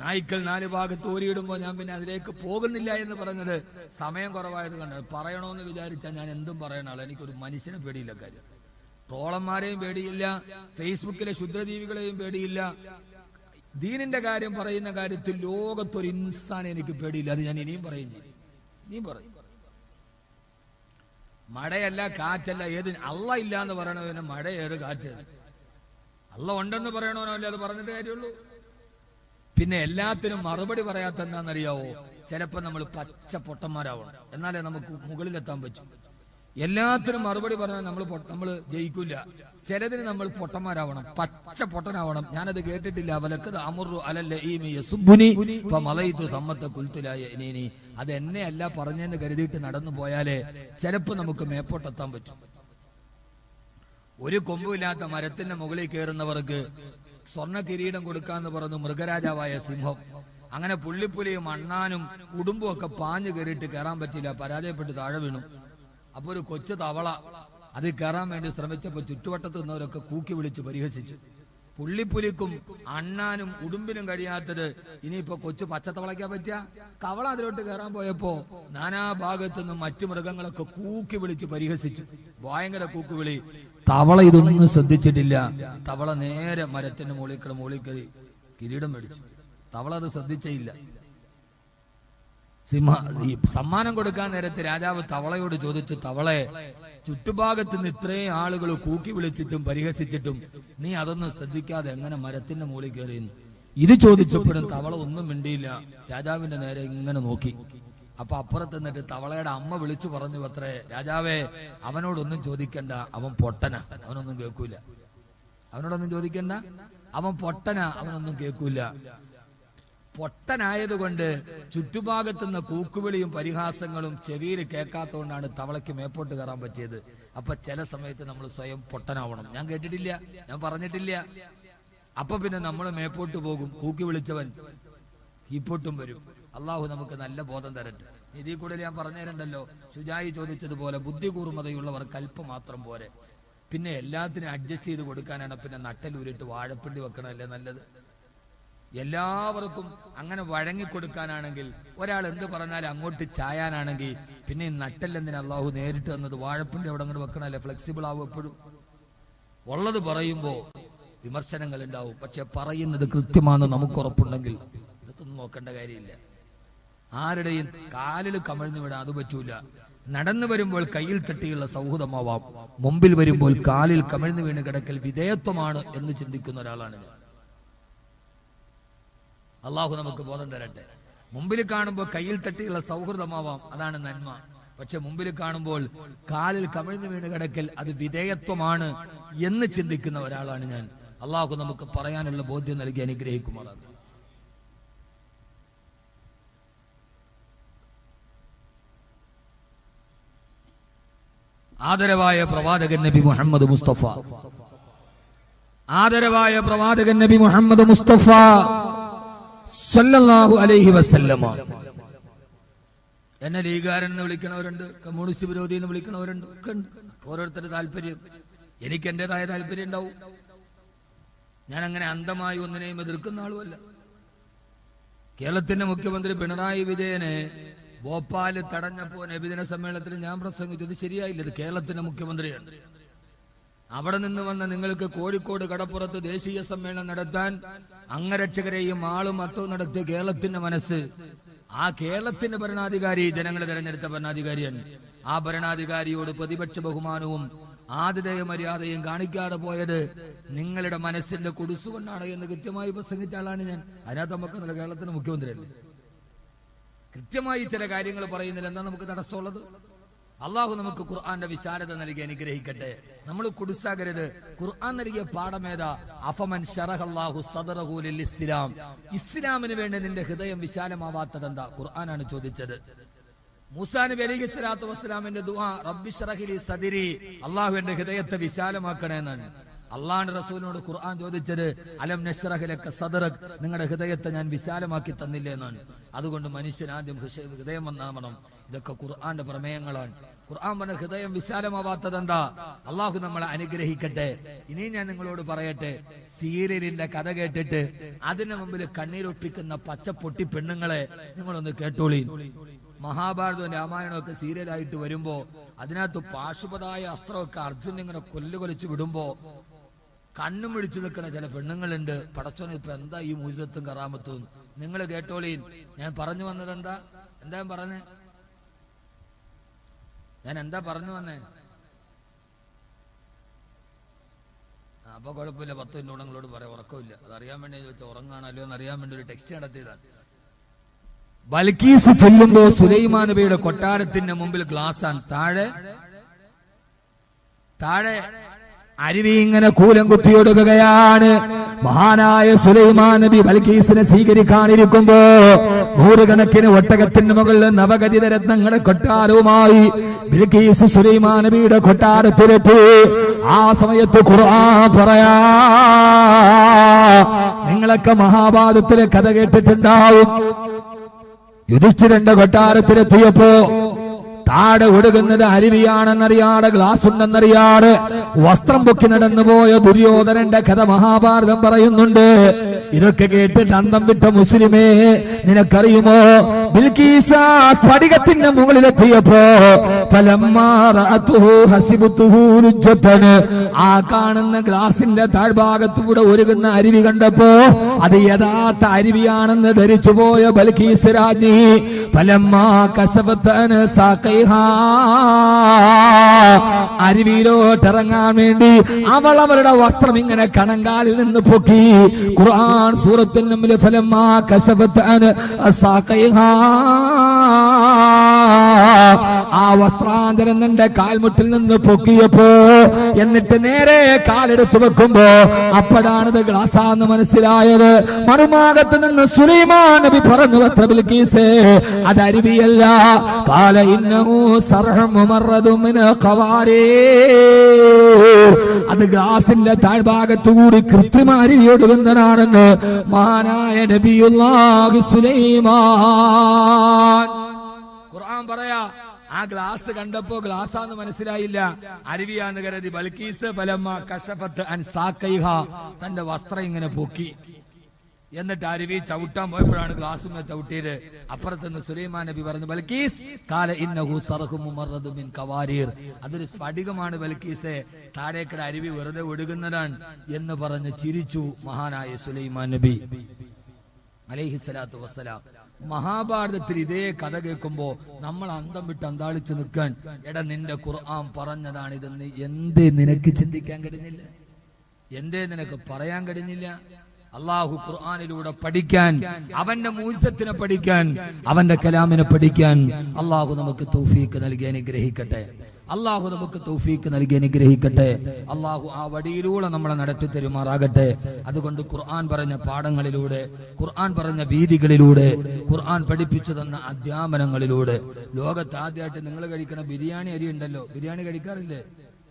നായ്ക്കൾ 4 ഭാഗത്ത് ഓരിയിടുമ്പോൾ ഞാൻ പിന്നെ അതിലേക്ക് പോകുന്നില്ല എന്ന് പറഞ്ഞത് സമയം കുറവായത് കണ്ടത്. പറയണമെന്ന് വിചാരിച്ചാൽ ഞാൻ എന്തും പറയണ ആൾ. എനിക്കൊരു മനുഷ്യനെ പേടിയില്ല. കാര്യം ട്രോളന്മാരെയും പേടിയില്ല, ഫേസ്ബുക്കിലെ ക്ഷുദ്രജീവികളെയും പേടിയില്ല. ദീനിന്റെ കാര്യം പറയുന്ന കാര്യത്തിൽ ലോകത്തൊരു ഇൻസാനെ എനിക്ക് പേടിയില്ല. അത് ഞാൻ ഇനിയും പറയും ചെയ്യും, ഇനിയും പറയും. മഴയല്ല, കാറ്റല്ല, ഏത് അള്ള ഇല്ല എന്ന് പറയണതിന് മഴയേറ് കാറ്റ്. അള്ള ഉണ്ടെന്ന് പറയണോനല്ലേ അത് പറഞ്ഞിട്ട് കാര്യമുള്ളൂ. പിന്നെ എല്ലാത്തിനും മറുപടി പറയാത്ത എന്താണെന്നറിയാവോ? ചിലപ്പോൾ നമ്മൾ പച്ച പൊട്ടന്മാരാവണം, എന്നാലേ നമുക്ക് മുകളിലെത്താൻ പറ്റും. എല്ലാത്തിനും മറുപടി പറഞ്ഞാൽ നമ്മൾ ജയിക്കില്ല. ചിലതിന് നമ്മൾ പൊട്ടന്മാരാവണം, പച്ച പൊട്ടനാവണം. ഞാനത് കേട്ടിട്ടില്ല. അവലക്കത് അമുറു അലല്ല അത് എന്നെ അല്ല പറഞ്ഞെന്ന് കരുതിയിട്ട് നടന്നു പോയാലേ ചിലപ്പോൾ നമുക്ക് മേപ്പോട്ടെത്താൻ പറ്റും. ഒരു കൊമ്പുമില്ലാത്ത മരത്തിന്റെ മുകളിൽ കയറുന്നവർക്ക് സ്വർണ്ണ കിരീടം കൊടുക്കാന്ന് പറഞ്ഞു മൃഗരാജാവായ സിംഹം. അങ്ങനെ പുള്ളിപ്പുലിയും അണ്ണാനും ഉടുമ്പും ഒക്കെ പാഞ്ഞു കയറിയിട്ട് കയറാൻ പറ്റില്ല, പരാജയപ്പെട്ട് താഴെ വീണു. അപ്പൊ ഒരു കൊച്ചു തവള അത് കയറാൻ വേണ്ടി ശ്രമിച്ചപ്പോ ചുറ്റുവട്ടത്ത് നിന്നവരൊക്കെ കൂക്കി വിളിച്ച് പരിഹസിച്ചു. പുള്ളിപ്പുലിക്കും അണ്ണാനും ഉടുമ്പിനും കഴിയാത്തത് ഇനിയിപ്പോ കൊച്ചു പച്ചത്തവളയ്ക്കാൻ പറ്റിയ തവള അതിലോട്ട് കയറാൻ പോയപ്പോ നാനാഭാഗത്തു നിന്നും മറ്റു മൃഗങ്ങളൊക്കെ കൂക്കി വിളിച്ച് പരിഹസിച്ചു. ഭയങ്കര കൂക്കുവിളി. തവള ഇതൊന്നും ശ്രദ്ധിച്ചിട്ടില്ല. തവള നേരെ മരത്തിന്റെ മുകളിൽ കയറി കിരീടം മേടിച്ചു. തവള അത് ശ്രദ്ധിച്ചേയില്ല. ഈ സമ്മാനം കൊടുക്കാൻ നേരത്തെ രാജാവ് തവളയോട് ചോദിച്ചു, തവളെ, ചുറ്റുഭാഗത്ത് നിന്ന് ഇത്രയും ആളുകൾ കൂക്കി വിളിച്ചിട്ടും പരിഹസിച്ചിട്ടും നീ അതൊന്നും ശ്രദ്ധിക്കാതെ എങ്ങനെ മരത്തിന്റെ മുകളിൽ കയറിയെന്ന് ഇത് ചോദിച്ചപ്പോഴും തവള ഒന്നും മിണ്ടിയില്ല. രാജാവിന്റെ നേരെ ഇങ്ങനെ നോക്കി. അപ്പൊ അപ്പുറത്ത് നിന്നിട്ട് തവളയുടെ അമ്മ വിളിച്ചു പറഞ്ഞു അത്രേ, രാജാവേ, അവനോടൊന്നും ചോദിക്കണ്ട, അവൻ പൊട്ടന, അവനൊന്നും കേൾക്കൂല. അവനോടൊന്നും ചോദിക്കണ്ട, അവൻ പൊട്ടന, അവനൊന്നും കേൾക്കൂല. പൊട്ടനായതുകൊണ്ട് ചുറ്റുഭാഗത്തുനിന്ന് കൂക്കുവിളിയും പരിഹാസങ്ങളും ചെവിയിൽ കേൾക്കാത്തതുകൊണ്ടാണ് തവളയ്ക്ക് മേപ്പോട്ട് കയറാൻ പറ്റിയത്. അപ്പൊ ചില സമയത്ത് നമ്മൾ സ്വയം പൊട്ടനാവണം. ഞാൻ കേട്ടിട്ടില്ല, ഞാൻ പറഞ്ഞിട്ടില്ല. അപ്പൊ പിന്നെ നമ്മൾ മേപ്പോട്ട് പോകും. കൂക്കി വിളിച്ചവൻ കീപ്പോട്ടും വരും. അള്ളാഹു നമുക്ക് നല്ല ബോധം തരട്ടെ. ഇതിൽ കൂടെ ഞാൻ പറഞ്ഞു തരണ്ടല്ലോ. ശുജായി ചോദിച്ചതുപോലെ ബുദ്ധി കൂർമ്മതയുള്ളവർ കൽപ്പ് മാത്രം പോരെ, പിന്നെ എല്ലാത്തിനും അഡ്ജസ്റ്റ് ചെയ്ത് കൊടുക്കാനാണ്. പിന്നെ നട്ടലൂരിട്ട് വാഴപ്പിണ്ടി വെക്കണമല്ലേ നല്ലത്. എല്ലാവർക്കും അങ്ങനെ വഴങ്ങിക്കൊടുക്കാനാണെങ്കിൽ, ഒരാൾ എന്ത് പറഞ്ഞാലും അങ്ങോട്ട് ചായാനാണെങ്കിൽ, പിന്നെ ഈ നട്ടല്ലെന്തിന് അള്ളാഹു നേരിട്ട് തന്നത്? വാഴപ്പിണ്ടി അവിടെ അങ്ങോട്ട് വെക്കണല്ലേ, ഫ്ലെക്സിബിൾ ആവും. എപ്പോഴും ഉള്ളത് പറയുമ്പോ വിമർശനങ്ങൾ ഉണ്ടാവും, പക്ഷെ പറയുന്നത് കൃത്യമാണെന്ന് നമുക്ക് ഉറപ്പുണ്ടെങ്കിൽ ഇതൊന്നും നോക്കേണ്ട കാര്യമില്ല. ആരുടെയും കാലിൽ കമഴ്ന്നു വിടാൻ അത് പറ്റൂല. നടന്നു വരുമ്പോൾ കയ്യിൽ തട്ടിയുള്ള സൗഹൃദമാവാം, മുമ്പിൽ വരുമ്പോൾ കാലിൽ കമഴ്ന്നു വീണ് കിടക്കൽ വിധേയത്വമാണ് എന്ന് ചിന്തിക്കുന്ന ഒരാളാണ്. അള്ളാഹു നമുക്ക് ബോധം തരട്ടെ. മുമ്പിൽ കാണുമ്പോൾ കയ്യിൽ തട്ടിയുള്ള സൗഹൃദമാവാം, അതാണ് നന്മ. പക്ഷെ മുമ്പിൽ കാണുമ്പോൾ കാലിൽ കമിഴ്ന്നു വീണ് കിടക്കൽ അത് വിധേയത്വമാണ് എന്ന് ചിന്തിക്കുന്ന ഒരാളാണ് ഞാൻ. അള്ളാഹു നമുക്ക് പറയാനുള്ള ബോധ്യം നൽകി അനുഗ്രഹിക്കുമാറാകും. ആദരവായ പ്രവാചകൻ നബി മുഹമ്മദ് മുസ്തഫ, ആദരവായ പ്രവാചകൻ നബി മുഹമ്മദ് മുസ്തഫ സല്ലല്ലാഹു അലൈഹി വസല്ലമ. എന്നെ ലീഗാരൻ എന്ന് വിളിക്കണവരുണ്ട്, കമ്മ്യൂണിസ്റ്റ് വിരോധി എന്ന് വിളിക്കണവരുണ്ട്, ഒക്കെ ഉണ്ട്. ഓരോരുത്തരുടെ താല്പര്യം. എനിക്ക് എന്റേതായ താല്പര്യം ഉണ്ടാവും. ഞാൻ അങ്ങനെ അന്ധമായി ഒന്നിനെയും എതിർക്കുന്ന ആളുമല്ല. കേരളത്തിന്റെ മുഖ്യമന്ത്രി പിണറായി വിജയനെ ഭോപ്പാല് തടഞ്ഞപ്പോ നബിദിന സമ്മേളനത്തിൽ ഞാൻ പ്രസംഗിച്ചത് ശരിയായില്ല. ഇത് കേരളത്തിന്റെ മുഖ്യമന്ത്രിയാണ്. അവിടെ നിന്ന് വന്ന നിങ്ങൾക്ക് കോഴിക്കോട് കടപ്പുറത്ത് ദേശീയ സമ്മേളനം നടത്താൻ അംഗരക്ഷകരെയും ആളും മത്തവും നടത്തിയ കേരളത്തിന്റെ മനസ്സ്, ആ കേരളത്തിന്റെ ഭരണാധികാരി ജനങ്ങൾ തെരഞ്ഞെടുത്ത ഭരണാധികാരിയാണ്. ആ ഭരണാധികാരിയോട് പ്രതിപക്ഷ ബഹുമാനവും ആതിഥേയ മര്യാദയും കാണിക്കാതെ പോയത് നിങ്ങളുടെ മനസ്സിന്റെ കുടിസുകൊണ്ടാണ് എന്ന് കൃത്യമായി പ്രസംഗിച്ച ആളാണ് ഞാൻ. അതിനകത്ത് നമുക്ക് കേരളത്തിന്റെ മുഖ്യമന്ത്രിയല്ലേ, കൃത്യമായി ചില കാര്യങ്ങൾ പറയുന്നില്ല. എന്താ നമുക്ക് തടസ്സമുള്ളത്? അള്ളാഹു നമുക്ക് ഖുർആന്റെ വിശാലത നൽകി അനുഗ്രഹിക്കട്ടെ. നമ്മൾ കുടുസാകരുത്. ഖുർആൻ നൽകിയ പാഠമേതാ? അഫമൻ ശറഹല്ലാഹു സദറഹു ലിൽ ഇസ്ലാം. ഇസ്ലാമിന് വേണ്ടി നിന്റെ ഹൃദയം വിശാലമാവാത്തതെന്താ? ഖുർആനാണ് ചോദിച്ചത്. മൂസാ നബി അലൈഹി സ്വലാത്തു വസ്സലാമിന്റെ ദുആ റബ്ബി ശറഹ് ലി സദരി, അള്ളാഹു എന്റെ ഹൃദയത്തെ വിശാലമാക്കണേ എന്നാണ്. അള്ളാഹുവിന്റെ റസൂലിനോട് ഖുർആൻ ചോദിച്ചത് അലം നശ്റഹ് ലക സദറക്, നിങ്ങളുടെ ഹൃദയത്തെ ഞാൻ വിശാലമാക്കി തന്നില്ലേ എന്നാണ്. അതുകൊണ്ട് മനുഷ്യൻ ആദ്യം ഹൃദയം നന്നാവണം. ഇതൊക്കെ ഖുർആന്റെ പ്രമേയങ്ങളാണ്. ഖുർആൻ പറഞ്ഞ ഹൃദയം വിശാലമാവാത്തതെന്താ? അള്ളാഹു നമ്മളെ അനുഗ്രഹിക്കട്ടെ. ഇനി ഞാൻ നിങ്ങളോട് പറയട്ടെ, സീരിയലിന്റെ കഥ കേട്ടിട്ട് അതിന് മുമ്പിൽ കണ്ണീരൊപ്പിക്കുന്ന പച്ചപ്പൊട്ടി പെണ്ണുങ്ങളെ നിങ്ങളൊന്ന് കേട്ടോളി. മഹാഭാരതവും രാമായണവും ഒക്കെ സീരിയലായിട്ട് വരുമ്പോ അതിനകത്ത് പാശുപതായ അസ്ത്രമൊക്കെ അർജുൻ ഇങ്ങനെ കൊല്ലുകൊലിച്ച് വിടുമ്പോ കണ്ണും പിടിച്ചു നിൽക്കുന്ന ചില പെണ്ണുങ്ങളുണ്ട്. പടച്ചോനെ ഇപ്പൊ എന്താ ഈ മുഴുവത്തും കറാമത്തും? നിങ്ങൾ കേട്ടോളീൻ. ഞാൻ പറഞ്ഞു വന്നത് എന്താ ഞാൻ പറഞ്ഞു വന്നേ? അപ്പൊ കുഴപ്പമില്ല, 10 മിനിറ്റ് നിങ്ങളോട് പറയാം. ഉറക്കമില്ല, അതറിയാൻ വേണ്ടി ചോദിച്ചാൽ ഉറങ്ങാണല്ലോ എന്നറിയാൻ വേണ്ടി ഒരു ടെക്സ്റ്റ് നടത്തിയതാണ്. ബൽക്കീസ് ചെല്ലുമ്പോ സുലൈമാൻ നബിയുടെ കൊട്ടാരത്തിന്റെ മുമ്പിൽ ഗ്ലാസാണ്. താഴെ അരുവി ഇങ്ങനെ കൂലം കുത്തിയൊടുകയാണ്. മഹാനായ സുലൈമാൻ നബി ബൽക്കീസിനെ സ്വീകരിക്കാനിരിക്കുമ്പോ നൂറുകണക്കിന് ഒട്ടകത്തിന്റെ മുകളിൽ നവഗതിത രത്നങ്ങളുടെ കൊട്ടാരവുമായി ബൽക്കീസ് സുലൈമാൻ നബിയുടെ കൊട്ടാരത്തിലെത്തി. ആ സമയത്ത് ഖുർആൻ പറയാ, നിങ്ങളൊക്കെ മഹാഭാരതത്തിലെ കഥ കേട്ടിട്ടുണ്ടാവും. യുധിഷ്ഠിരന്റെ കൊട്ടാരത്തിലെത്തിയപ്പോ താഴെ ഒടുകുന്നത് അരുവിയാണെന്നറിയാട്, ഗ്ലാസ് ഉണ്ടെന്നറിയാട് വസ്ത്രം പൊക്കി നടന്നുപോയ ദുര്യോധനന്റെ കഥ മഹാഭാരതം പറയുന്നുണ്ട്. ഇതൊക്കെ കേട്ടിട്ട് അന്തം വിട്ട മുസ്ലിമേ, നിനക്കറിയുമോ ബിൽക്കീസ സ്ഫടികത്തിന്റെ മുകളിലെത്തിയപ്പോ ആ കാണുന്ന ഗ്ലാസിന്റെ താഴ്ഭാഗത്തൂടെ ഒഴുകുന്ന അരുവി കണ്ടപ്പോ അത് യഥാർത്ഥ അരുവിയാണെന്ന് ധരിച്ചു പോയ ബൽക്കീസ് രാജ്ഞി അരുവിയിലോട്ടിറങ്ങാൻ വേണ്ടി അവൾ അവരുടെ വസ്ത്രം ഇങ്ങനെ കണങ്കാലിൽ നിന്ന് പൊക്കി. ഖുർആൻ സൂറത്തുൽ നംൽ ഫലമ്മാ കശഫത് അൻ സാഖൈഹാ, ആ വസ്ത്രാന്തരം നിന്റെ കാൽമുട്ടിൽ നിന്ന് പൊക്കിയപ്പോ എന്നിട്ട് നേരെ കാലെടുത്തു വെക്കുമ്പോ അപ്പോഴാണിത് ഗ്ലാസാന്ന് മനസ്സിലായത്. മറുഭാഗത്ത് നിന്ന് സുലൈമാൻ നബി പറഞ്ഞു, ബിൽക്കീസേ അത് അരുവിയല്ല, ഖാല ഇന്നഹു സർഹും മുമറദും മിൻ ഖവാരീർ, അത് ഗ്ലാസിന്റെ താഴ്ഭാഗത്തു കൂടി കൃത്രിമ അരുവി ഒഴുകുന്നതാണെന്ന് മഹാനായ നബിയുല്ലാഹി സുലൈമാൻ. ഖുർആൻ പറയാ, ആ ഗ്ലാസ് കണ്ടപ്പോ ഗ്ലാസാന്ന് മനസ്സിലായില്ല, അരുവിയാന്ന് കരുതി. ബൽക്കീസ് ഫലമ്മ കശഫത്ത് അൻ സാഖൈഹാ, തന്റെ വസ്ത്രം ഇങ്ങനെ പൊക്കി. എന്നിട്ട് അരുവി ചവിട്ടാൻ പോയപ്പോഴാണ് ഗ്ലാസുമേ ചവിട്ടിയത്. അപ്പുറത്തുനിന്ന് സുലൈമാൻ നബി പറഞ്ഞു, ബൽക്കീസ് ഖാല ഇന്നഹു സർഹും മുമറദും മിൻ ഖവാരീർ, അതൊരു സ്ഫടികമാണ് ബൽക്കീസേ, താഴേക്കട അരുവി വെറുതെ ഒഴുകുന്നതാണ് എന്ന് പറഞ്ഞ് ചിരിച്ചു മഹാനായ സുലൈമാൻ നബി അലൈഹിസ്സലാത്തു വസ്സലാം. മഹാഭാരതത്തിൽ ഇതേ കഥ കേൾക്കുമ്പോ നമ്മൾ അന്തം വിട്ട് അന്താളിച്ചു നിൽക്കാൻ, എടാ നിന്റെ ഖുർആൻ പറഞ്ഞതാണ് ഇതെന്ന് എന്തേ നിനക്ക് ചിന്തിക്കാൻ കഴിഞ്ഞില്ല? എന്തേ നിനക്ക് പറയാൻ കഴിഞ്ഞില്ല? അള്ളാഹു ഖുർആനിലൂടെ പഠിക്കാൻ, അവന്റെ മൂസത്തിനെ പഠിക്കാൻ, അവന്റെ കലാമിനെ പഠിക്കാൻ അള്ളാഹു നമുക്ക് തൗഫീക്ക് നൽകി അനുഗ്രഹിക്കട്ടെ. അള്ളാഹു നമുക്ക് തൗഫീക്ക് നൽകി അനുഗ്രഹിക്കട്ടെ. അള്ളാഹു ആ വഴിയിലൂടെ നമ്മളെ നടത്തി തരുമാറാകട്ടെ. അതുകൊണ്ട് ഖുർആൻ പറഞ്ഞ പാഠങ്ങളിലൂടെ, ഖുർആൻ പറഞ്ഞ വീതികളിലൂടെ, ഖുർആൻ പഠിപ്പിച്ചു തന്ന അധ്യാപനങ്ങളിലൂടെ, ലോകത്ത് ആദ്യമായിട്ട് നിങ്ങൾ കഴിക്കണ ബിരിയാണി അരി ഉണ്ടല്ലോ, ബിരിയാണി കഴിക്കാറില്ലേ?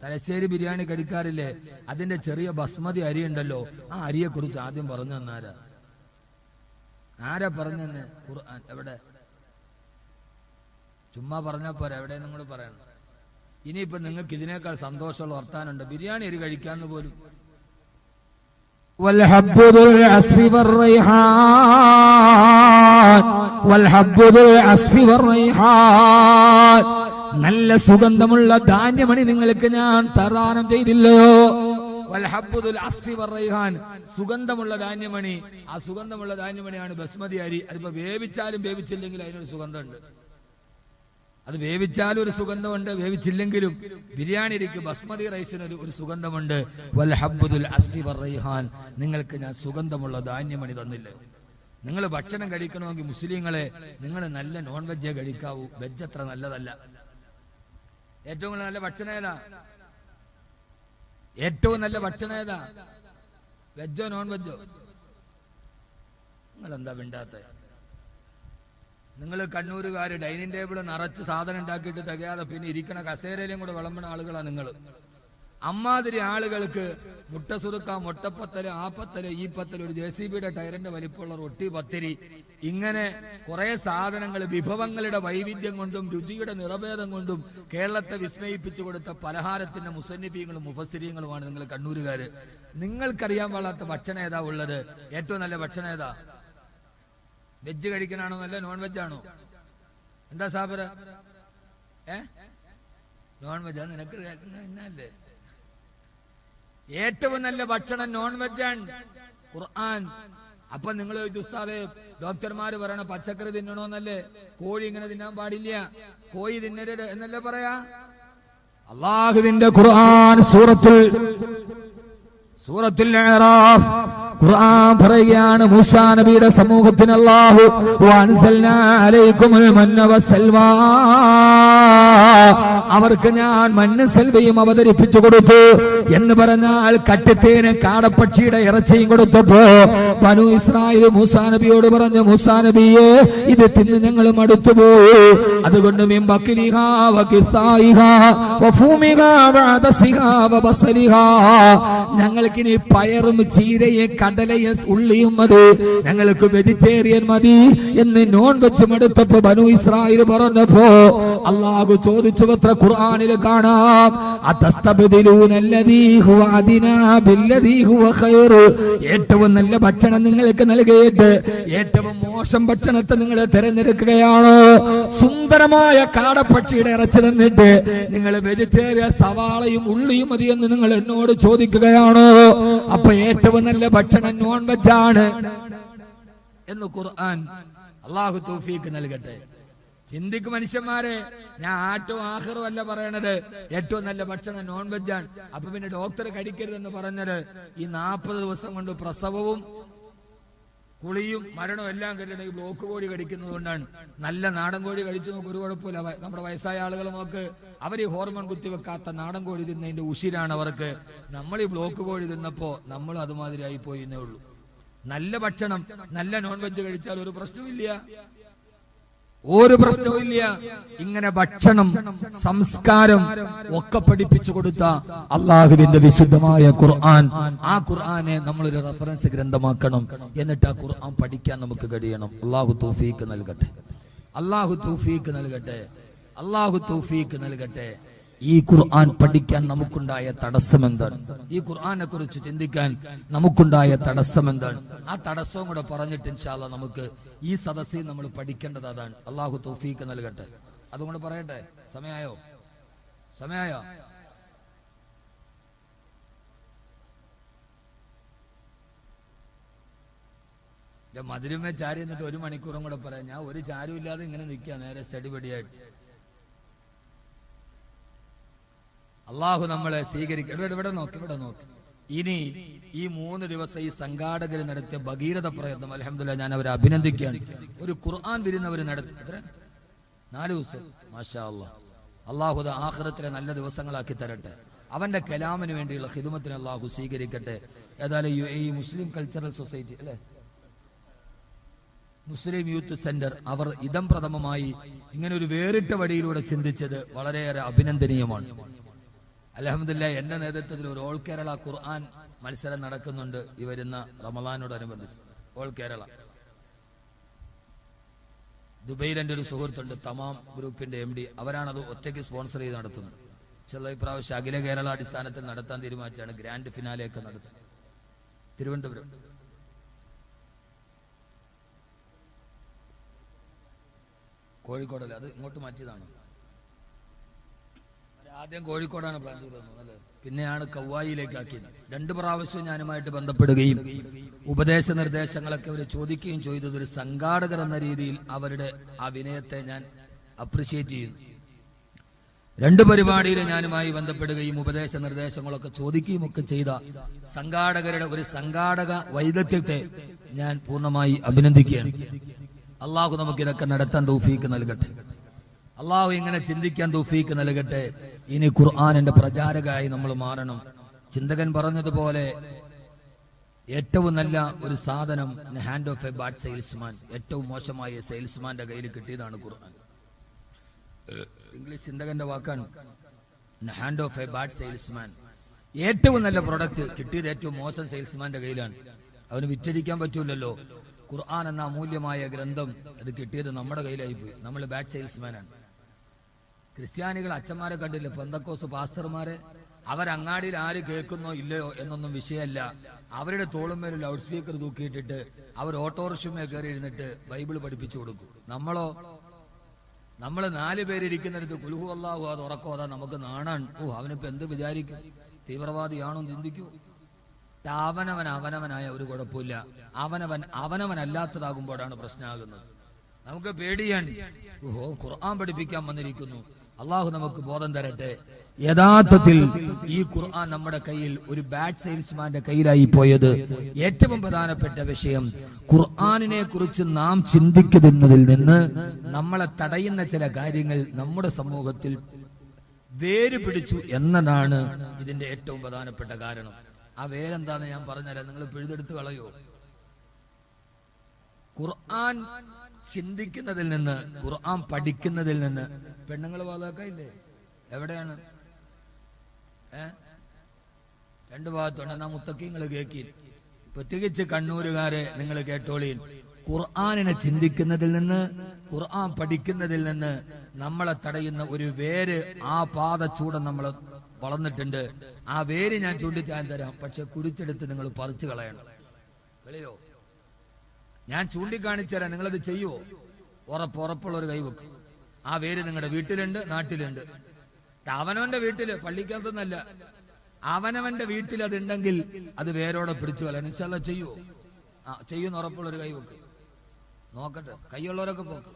തലശ്ശേരി ബിരിയാണി കഴിക്കാറില്ലേ? അതിന്റെ ചെറിയ ബസ്മതി അരി ഉണ്ടല്ലോ, ആ അരിയെ കുറിച്ച് ആദ്യം പറഞ്ഞു തന്നാരാ? ആരാ പറഞ്ഞെന്ന്? ഖുർആൻ. എവിടെ? ചുമ്മാ പറഞ്ഞാ പോരാ, എവിടെ നിങ്ങൾ പറയണം. ഇനിയിപ്പോ നിങ്ങൾക്ക് ഇതിനേക്കാൾ സന്തോഷമുള്ള വർത്താനുണ്ട്, ബിരിയാണി അരി കഴിക്കാന്ന് പോലും. നല്ല സുഗന്ധമുള്ള ധാന്യമണി നിങ്ങൾക്ക് ഞാൻ പ്രദാനം ചെയ്തില്ലയോ? സുഗന്ധമുള്ള ധാന്യമണി. ആ സുഗന്ധമുള്ള ധാന്യമണിയാണ് ബസ്മതി അരി. അതിപ്പോ വേവിച്ചാലും വേവിച്ചില്ലെങ്കിൽ അതിനൊരു സുഗന്ധമുണ്ട്. അത് വേവിച്ചാലും ഒരു സുഗന്ധമുണ്ട്, വേവിച്ചില്ലെങ്കിലും. ബിരിയാണി അരിക്ക്, ബസ്മതി റൈസിന് ഒരു സുഗന്ധമുണ്ട്. വൽഹബ്ബുൽ അസ്ഫി വറൈഹാൻ, നിങ്ങൾക്ക് ഞാൻ സുഗന്ധമുള്ള ധാന്യമണി തന്നില്ലേ? നിങ്ങൾ ഭക്ഷണം കഴിക്കണമെങ്കിൽ മുസ്ലിങ്ങളെ നിങ്ങൾ നല്ല നോൺ വെജേ കഴിക്കാവൂ, വെജ് അത്ര നല്ലതല്ല. ഏറ്റവും നല്ല ഭക്ഷണം ഏതാ? ഏറ്റവും നല്ല ഭക്ഷണം ഏതാ? വെജോ നോൺ വെജോ? നിങ്ങളെന്താ മിണ്ടാത്ത? നിങ്ങൾ കണ്ണൂരുകാര് ഡൈനിങ് ടേബിൾ നിറച്ച് സാധനം ഉണ്ടാക്കിയിട്ട് തികയാതെ പിന്നെ ഇരിക്കണ കസേരയിലും കൂടെ വിളമ്പുന്ന ആളുകളാണ് നിങ്ങൾ. അമ്മാതിരി ആളുകൾക്ക് മുട്ട സുറുക്ക, മുട്ടപ്പത്തല്, ആപ്പത്തല്, ഈ പത്തല്, ഒരു JCB ടയറിന്റെ വലിപ്പമുള്ള റൊട്ടി, പത്തിരി, ഇങ്ങനെ കുറെ സാധനങ്ങൾ വിഭവങ്ങളുടെ വൈവിധ്യം കൊണ്ടും രുചിയുടെ നിറഭേദം കൊണ്ടും കേരളത്തെ വിസ്മയിപ്പിച്ചു കൊടുത്ത പലഹാരത്തിന്റെ മുസന്നിഫീങ്ങളും മുഫസ്സിരീങ്ങളുമാണ് നിങ്ങൾ കണ്ണൂരുകാര്. നിങ്ങൾക്കറിയാൻ പാടാത്ത ഭക്ഷണം ഏതാ ഉള്ളത്? ഏറ്റവും നല്ല ഭക്ഷണം ഏതാ? വെജ് കഴിക്കണാണോ നല്ല നോൺ വെജ് ആണോ? എന്താ സാബറ? നോൺ വെജ് നിനക്ക് എന്നല്ലേ? ഏറ്റവും നല്ല ഭക്ഷണം നോൺ വെജാണ്. ഖുർആൻ. അപ്പൊ നിങ്ങൾ ഉസ്താദേ ഡോക്ടർമാര് പറയണ പച്ചക്കറി തിന്നണോന്നല്ലേ? കോഴി ഇങ്ങനെ തിന്നാൻ പാടില്ല, കോഴി തിന്നരുത് എന്നല്ലേ പറയാ? അള്ളാഹുവിന്റെ ഖുർആൻ സൂറത്തുൽ അറാഫ് ഖുർആൻ പറയുകയാണ്, മൂസാ നബിയുടെ സമൂഹത്തിന് അല്ലാഹു വഅൻസൽനാ അലൈക്കുമുൽ മന്ന വസ്സൽവാ, അവർക്ക് ഞാൻ മണ്ണും സെൽവയും അവതരിപ്പിച്ചു കൊടുത്തു എന്ന് പറഞ്ഞാൽ കട്ടിത്തേന് കാടപ്പക്ഷിയുടെ ഇറച്ചിയും കൊടുത്തപ്പോ ബനു ഇസ്രായേൽ മൂസാ നബിയോട് പറഞ്ഞു, മൂസാ നബിയെ ഇത് തിന്ന് ഞങ്ങൾ മടുത്തുപോയി, അതുകൊണ്ട് ഞങ്ങൾക്കിനി പയറും ചീരയും കടലയും ഉള്ളിയും മതി, ഞങ്ങൾക്ക് വെജിറ്റേറിയൻ മതി എന്ന് നോൺ വെച്ച് മടുത്തപ്പോ ബനു ഇസ്രായേൽ പറഞ്ഞപ്പോ അള്ളാഹു ചോദിച്ചു, അത്ര ഖുർആനിൽ കാണാം, ഏറ്റവും നല്ല ഭക്ഷണം നിങ്ങൾക്ക് നൽകിയിട്ട് ഏറ്റവും മോശം ഭക്ഷണത്തെ നിങ്ങൾ തിരഞ്ഞെടുക്കുകയാണോ? സുന്ദരമായ കാടപ്പക്ഷിയുടെ ഇറച്ചി തന്നിട്ട് നിങ്ങൾ വെജിറ്റേറിയൻ സവാളയും ഉള്ളിയും മതി എന്ന് നിങ്ങൾ എന്നോട് ചോദിക്കുകയാണോ? അപ്പൊ ഏറ്റവും നല്ല ഭക്ഷണം നോൺ വെജാണ് എന്ന് ഖുർആൻ. അള്ളാഹു തൗഫീഖ് നൽകട്ടെ. ചിന്തിക്ക് മനുഷ്യന്മാരെ, ഞാൻ ആറ്റവും ആഖിറും അല്ല പറയണത്, ഏറ്റവും നല്ല ഭക്ഷണം നോൺ വെജാണ്. അപ്പൊ പിന്നെ ഡോക്ടർ കഴിക്കരുതെന്ന് പറഞ്ഞത് ഈ 40 ദിവസം കൊണ്ട് പ്രസവവും കുളിയും മരണവും എല്ലാം കഴിഞ്ഞിട്ട് ബ്ലോക്ക് കോഴി കടിക്കുന്നത് കൊണ്ടാണ്. നല്ല നാടൻ കോഴി കഴിച്ചു നോക്ക്, ഒരു കുഴപ്പമില്ല. നമ്മുടെ വയസ്സായ ആളുകൾ നോക്ക്, അവർ ഈ ഹോർമോൺ കുത്തിവെക്കാത്ത നാടൻ കോഴി തിന്നതിന്റെ ഉശിരാണ് അവർക്ക്. നമ്മൾ ഈ ബ്ലോക്ക് കോഴി തിന്നപ്പോ നമ്മൾ അതുമാതിരി ആയി പോയിന്നേ ഉള്ളൂ. നല്ല ഭക്ഷണം, നല്ല നോൺ വെജ് കഴിച്ചാൽ ഒരു പ്രശ്നമില്ല, ഒരു പ്രശ്നവുമില്ല. ഇങ്ങനെ ഭക്ഷണം, സംസ്കാരം ഒക്കെ പഠിപ്പിച്ചു കൊടുത്ത അള്ളാഹുവിന്റെ വിശുദ്ധമായ ഖുർആൻ, ആ ഖുർആനെ നമ്മളൊരു റഫറൻസ് ഗ്രന്ഥമാക്കണം. എന്നിട്ട് ആ ഖുർആൻ പഠിക്കാൻ നമുക്ക് കഴിയണം. അള്ളാഹു തൗഫീഖ് നൽകട്ടെ, അള്ളാഹു തൗഫീഖ് നൽകട്ടെ, അള്ളാഹു തൗഫീഖ് നൽകട്ടെ. ഈ ഖുർആൻ പഠിക്കാൻ നമുക്കുണ്ടായ തടസ്സം എന്താണ്? ഈ ഖുർആനെ കുറിച്ച് ചിന്തിക്കാൻ നമുക്കുണ്ടായ തടസ്സം എന്താണ്? ആ തടസ്സവും കൂടെ പറഞ്ഞിട്ട് ഇൻഷാ അല്ലാഹ് നമുക്ക് ഈ സദസ്സിൽ നമ്മൾ പഠിക്കേണ്ടത് അതാണ്. അള്ളാഹു തൗഫീഖ് നൽകട്ടെ. അതുകൊണ്ട് പറയട്ടെ, സമയായോ? സമയായോ? മധുരമേ ചാരി എന്നിട്ട് 1 മണിക്കൂറും കൂടെ പറയാം. ഞാൻ ഒരു ചാരും ഇല്ലാതെ ഇങ്ങനെ നിൽക്കുക നേരെ സ്റ്റഡി പടിയായിട്ട്. അള്ളാഹു നമ്മളെ സ്വീകരിക്കും. ഇവിടെ നോക്ക്, ഇവിടെ നോക്ക്. ഇനി ഈ 3 ദിവസം ഈ സംഘാടകർ നടത്തിയ ഭഗീരഥ പ്രയത്നം അൽഹംദുലില്ലാഹ് ഞാൻ അവരെ അഭിനന്ദിക്കുകയാണ്. ഒരു ഖുർആൻ വിരുന്നവർ നടത്തി 4 ദിവസം. മാഷാ അല്ലാഹ്. അള്ളാഹു ആഖിറത്തിലെ നല്ല ദിവസങ്ങളാക്കി തരട്ടെ. അവന്റെ കലാമിന് വേണ്ടിയുള്ള ഖിദ്മത്തിനെ അള്ളാഹു സ്വീകരിക്കട്ടെ. ഏതായാലും UAE മുസ്ലിം കൾച്ചറൽ സൊസൈറ്റി അല്ലെ, മുസ്ലിം യൂത്ത് സെന്റർ, അവർ ഇദം പ്രഥമമായി ഇങ്ങനെ ഒരു വേറിട്ട വഴിയിലൂടെ ചിന്തിച്ചത് വളരെയേറെ അഭിനന്ദനീയമാണ്. അൽഹംദുലില്ലാഹ് എന്റെ നേതൃത്വത്തിൽ ഒരു ഓൾ കേരള ഖുർആൻ മത്സരം നടക്കുന്നുണ്ട് ഈ വരുന്ന റമളാനോടനുബന്ധിച്ച്. ഓൾ കേരള ദുബൈയിൽ എൻ്റെ ഒരു സുഹൃത്തുണ്ട്, തമാം ഗ്രൂപ്പിന്റെ MD, അവരാണത് ഒറ്റയ്ക്ക് സ്പോൺസർ ചെയ്ത് നടത്തുന്നത്. ചില ഇപ്രാവശ്യം അഖില കേരള അടിസ്ഥാനത്തിൽ നടത്താൻ തീരുമാനിച്ചാണ്. ഗ്രാൻഡ് ഫിനാലെയൊക്കെ നടത്തുന്നത് തിരുവനന്തപുരം. കോഴിക്കോടല്ലേ? അത് ഇങ്ങോട്ട് മാറ്റിയതാണ്. ആദ്യം കോഴിക്കോടാണ് പ്ലാൻ ചെയ്തത്, പിന്നെയാണ് കൗവായിലേക്ക് ആക്കിയത്. 2 പ്രാവശ്യവും ഞാനുമായിട്ട് ബന്ധപ്പെടുകയും ഉപദേശ നിർദ്ദേശങ്ങളൊക്കെ അവർ ചോദിക്കുകയും ചെയ്തത്. ഒരു സംഘാടകർ എന്ന രീതിയിൽ അവരുടെ ആ വിനയത്തെ ഞാൻ അപ്രിഷിയേറ്റ് ചെയ്യുന്നു. 2 പരിപാടിയിൽ ഞാനുമായി ബന്ധപ്പെടുകയും ഉപദേശ നിർദ്ദേശങ്ങളൊക്കെ ചോദിക്കുകയും ഒക്കെ ചെയ്ത സംഘാടകരുടെ ഒരു സംഘാടക വൈദഗ്ധ്യത്തെ ഞാൻ പൂർണ്ണമായി അഭിനന്ദിക്കുകയാണ്. അള്ളാഹു നമുക്ക് ഇതൊക്കെ നടത്താൻ തൗഫീക്ക് നൽകട്ടെ. അള്ളാഹു ഇങ്ങനെ ചിന്തിക്കാൻ തൗഫീക്ക് നൽകട്ടെ. ഇനി ഖുർആനിന്റെ പ്രചാരകരായി നമ്മൾ മാറണം. ചിന്തകൻ പറഞ്ഞതുപോലെ ഏറ്റവും നല്ല ഒരു സാധനം hand of A bad salesman, ഏറ്റവും മോശമായ സെയിൽസ്മാന്റെ കയ്യിൽ കിട്ടിയതാണ് ഖുർആൻ. ഇംഗ്ലീഷ് ചിന്തകന്റെ വാക്കാണ് hand of A bad salesman. ഏറ്റവും നല്ല പ്രൊഡക്റ്റ് കിട്ടിയത് ഏറ്റവും മോശം സെയിൽസ്മാന്റെ കയ്യിലാണ്. അവന് വിറ്റഴിക്കാൻ പറ്റൂലല്ലോ. ഖുർആൻ എന്ന അമൂല്യമായ ഗ്രന്ഥം അത് കിട്ടിയത് നമ്മുടെ കയ്യിലായി പോയി. നമ്മൾ ബാഡ് സെയിൽസ്മാനാണ്. ക്രിസ്ത്യാനികൾ അച്ഛന്മാരെ കണ്ടില്ല, പെന്തക്കോസ് പാസ്റ്റർമാരെ, അവരങ്ങാടിയിൽ ആര് കേൾക്കുന്നോ ഇല്ലയോ എന്നൊന്നും വിഷയമല്ല. അവരുടെ തോളുമേൽ ലൗഡ് സ്പീക്കർ തൂക്കിയിട്ടിട്ട് അവർ ഓട്ടോറിക്ഷമേ കയറി ഇരുന്നിട്ട് ബൈബിൾ പഠിപ്പിച്ചു കൊടുക്കും. നമ്മൾ 4 പേരിരിക്കുന്നിടത്ത് കുൽഹു അല്ലാഹു അത് ഉറക്കോ, അതാ നമുക്ക് നാണാണ്. അവനിപ്പോ എന്ത് വിചാരിക്കും, തീവ്രവാദിയാണോ ചിന്തിക്കൂ. അവനവനായ ഒരു കുഴപ്പമില്ല. അവനവനല്ലാത്തതാകുമ്പോഴാണ് പ്രശ്നമാകുന്നത്. നമുക്ക് പേടിയാണ്. ഖുർആൻ പഠിപ്പിക്കാൻ വന്നിരിക്കുന്നു. അള്ളാഹു നമുക്ക് ബോധം തരട്ടെ. യഥാർത്ഥത്തിൽ ഈ ഖുർആൻ നമ്മുടെ കയ്യിൽ ഒരു ബാഡ് സെയിൽസ്മാന്റെ കയ്യിലായി പോയത് ഏറ്റവും പ്രധാനപ്പെട്ട വിഷയം, ഖുർആനിനെ കുറിച്ച് നാം ചിന്തിക്കുന്നതിൽ നിന്ന് നമ്മളെ തടയുന്ന ചില കാര്യങ്ങൾ നമ്മുടെ സമൂഹത്തിൽ വേര് പിടിച്ചു എന്നതാണ് ഇതിന്റെ ഏറ്റവും പ്രധാനപ്പെട്ട കാരണം. ആ വേരെന്താന്ന് ഞാൻ പറഞ്ഞുതരാം, നിങ്ങൾ പിഴുതെടുത്ത് കളയോ. ഖുർആൻ ചിന്തിക്കുന്നതിൽ നിന്ന്, ഖുർആൻ പഠിക്കുന്നതിൽ നിന്ന് പെണ്ണുങ്ങൾ വാതാക്കയില്ലേ? എവിടെയാണ്? 2 ഭാഗത്തുണ്ട്. എന്നാ മുത്തക്കിങ്ങൾ കേക്കി, പ്രത്യേകിച്ച് കണ്ണൂരുകാരെ നിങ്ങൾ കേട്ടോളീൻ. ഖുർആനിനെ ചിന്തിക്കുന്നതിൽ നിന്ന്, ഖുർആൻ പഠിക്കുന്നതിൽ നിന്ന് നമ്മളെ തടയുന്ന ഒരു വേര്, ആ പാദച്ചൂടം നമ്മൾ വളർന്നിട്ടുണ്ട്. ആ വേര് ഞാൻ ചൂണ്ടിച്ചാൻ തരാം, പക്ഷെ കുടിച്ചെടുത്ത് നിങ്ങൾ പറിച്ചു കളയണം. കളയോ? ഞാൻ ചൂണ്ടിക്കാണിച്ചു തരാം, നിങ്ങളത് ചെയ്യുവോ? ഉറപ്പുള്ള ഒരു കൈവെക്കും. ആ വേര് നിങ്ങളുടെ വീട്ടിലുണ്ട്, നാട്ടിലുണ്ട്. അവനവന്റെ വീട്ടില്, പള്ളിക്കകത്തൊന്നല്ല, അവനവന്റെ വീട്ടിൽ അതുണ്ടെങ്കിൽ അത് വേരോടെ പിടിച്ചു കളയാൻ ഇൻഷാല്ലാ ചെയ്യുവോ? ചെയ്യുന്ന ഉറപ്പുള്ളൊരു കൈവെക്ക്. നോക്കട്ടെ, കൈയുള്ളവരൊക്കെ പോക്ക്.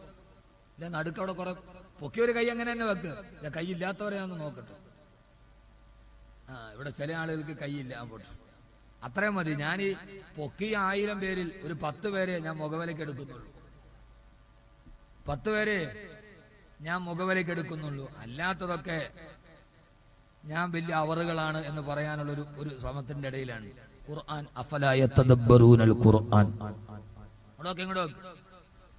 ഇല്ല, നടുക്കവിടെ കുറെ പൊക്കിയൊരു കൈ അങ്ങനെ തന്നെ വെക്ക്. ഇല്ല, കൈയില്ലാത്തവരെയാന്ന് നോക്കട്ടെ. ഇവിടെ ചില ആളുകൾക്ക് കൈയില്ല, പോട്ടെ, അത്രയും മതി. ഞാൻ ഈ പൊക്കിയ 1000 പേരിൽ ഒരു 10 പേരെ ഞാൻ മുഖവിലേക്ക് എടുക്കുന്നുള്ളൂ. 10 പേരെ ഞാൻ മുഖവിലേക്ക് എടുക്കുന്നുള്ളൂ. അല്ലാത്തതൊക്കെ ഞാൻ വലിയ അവറുകളാണ് എന്ന് പറയാനുള്ള ഒരു ശ്രമത്തിന്റെ ഇടയിലാണ്. ഖുർആൻ അഫലാ യതദബ്ബറൂനൽ ഖുർആൻ. ഇങ്ങോട്ട്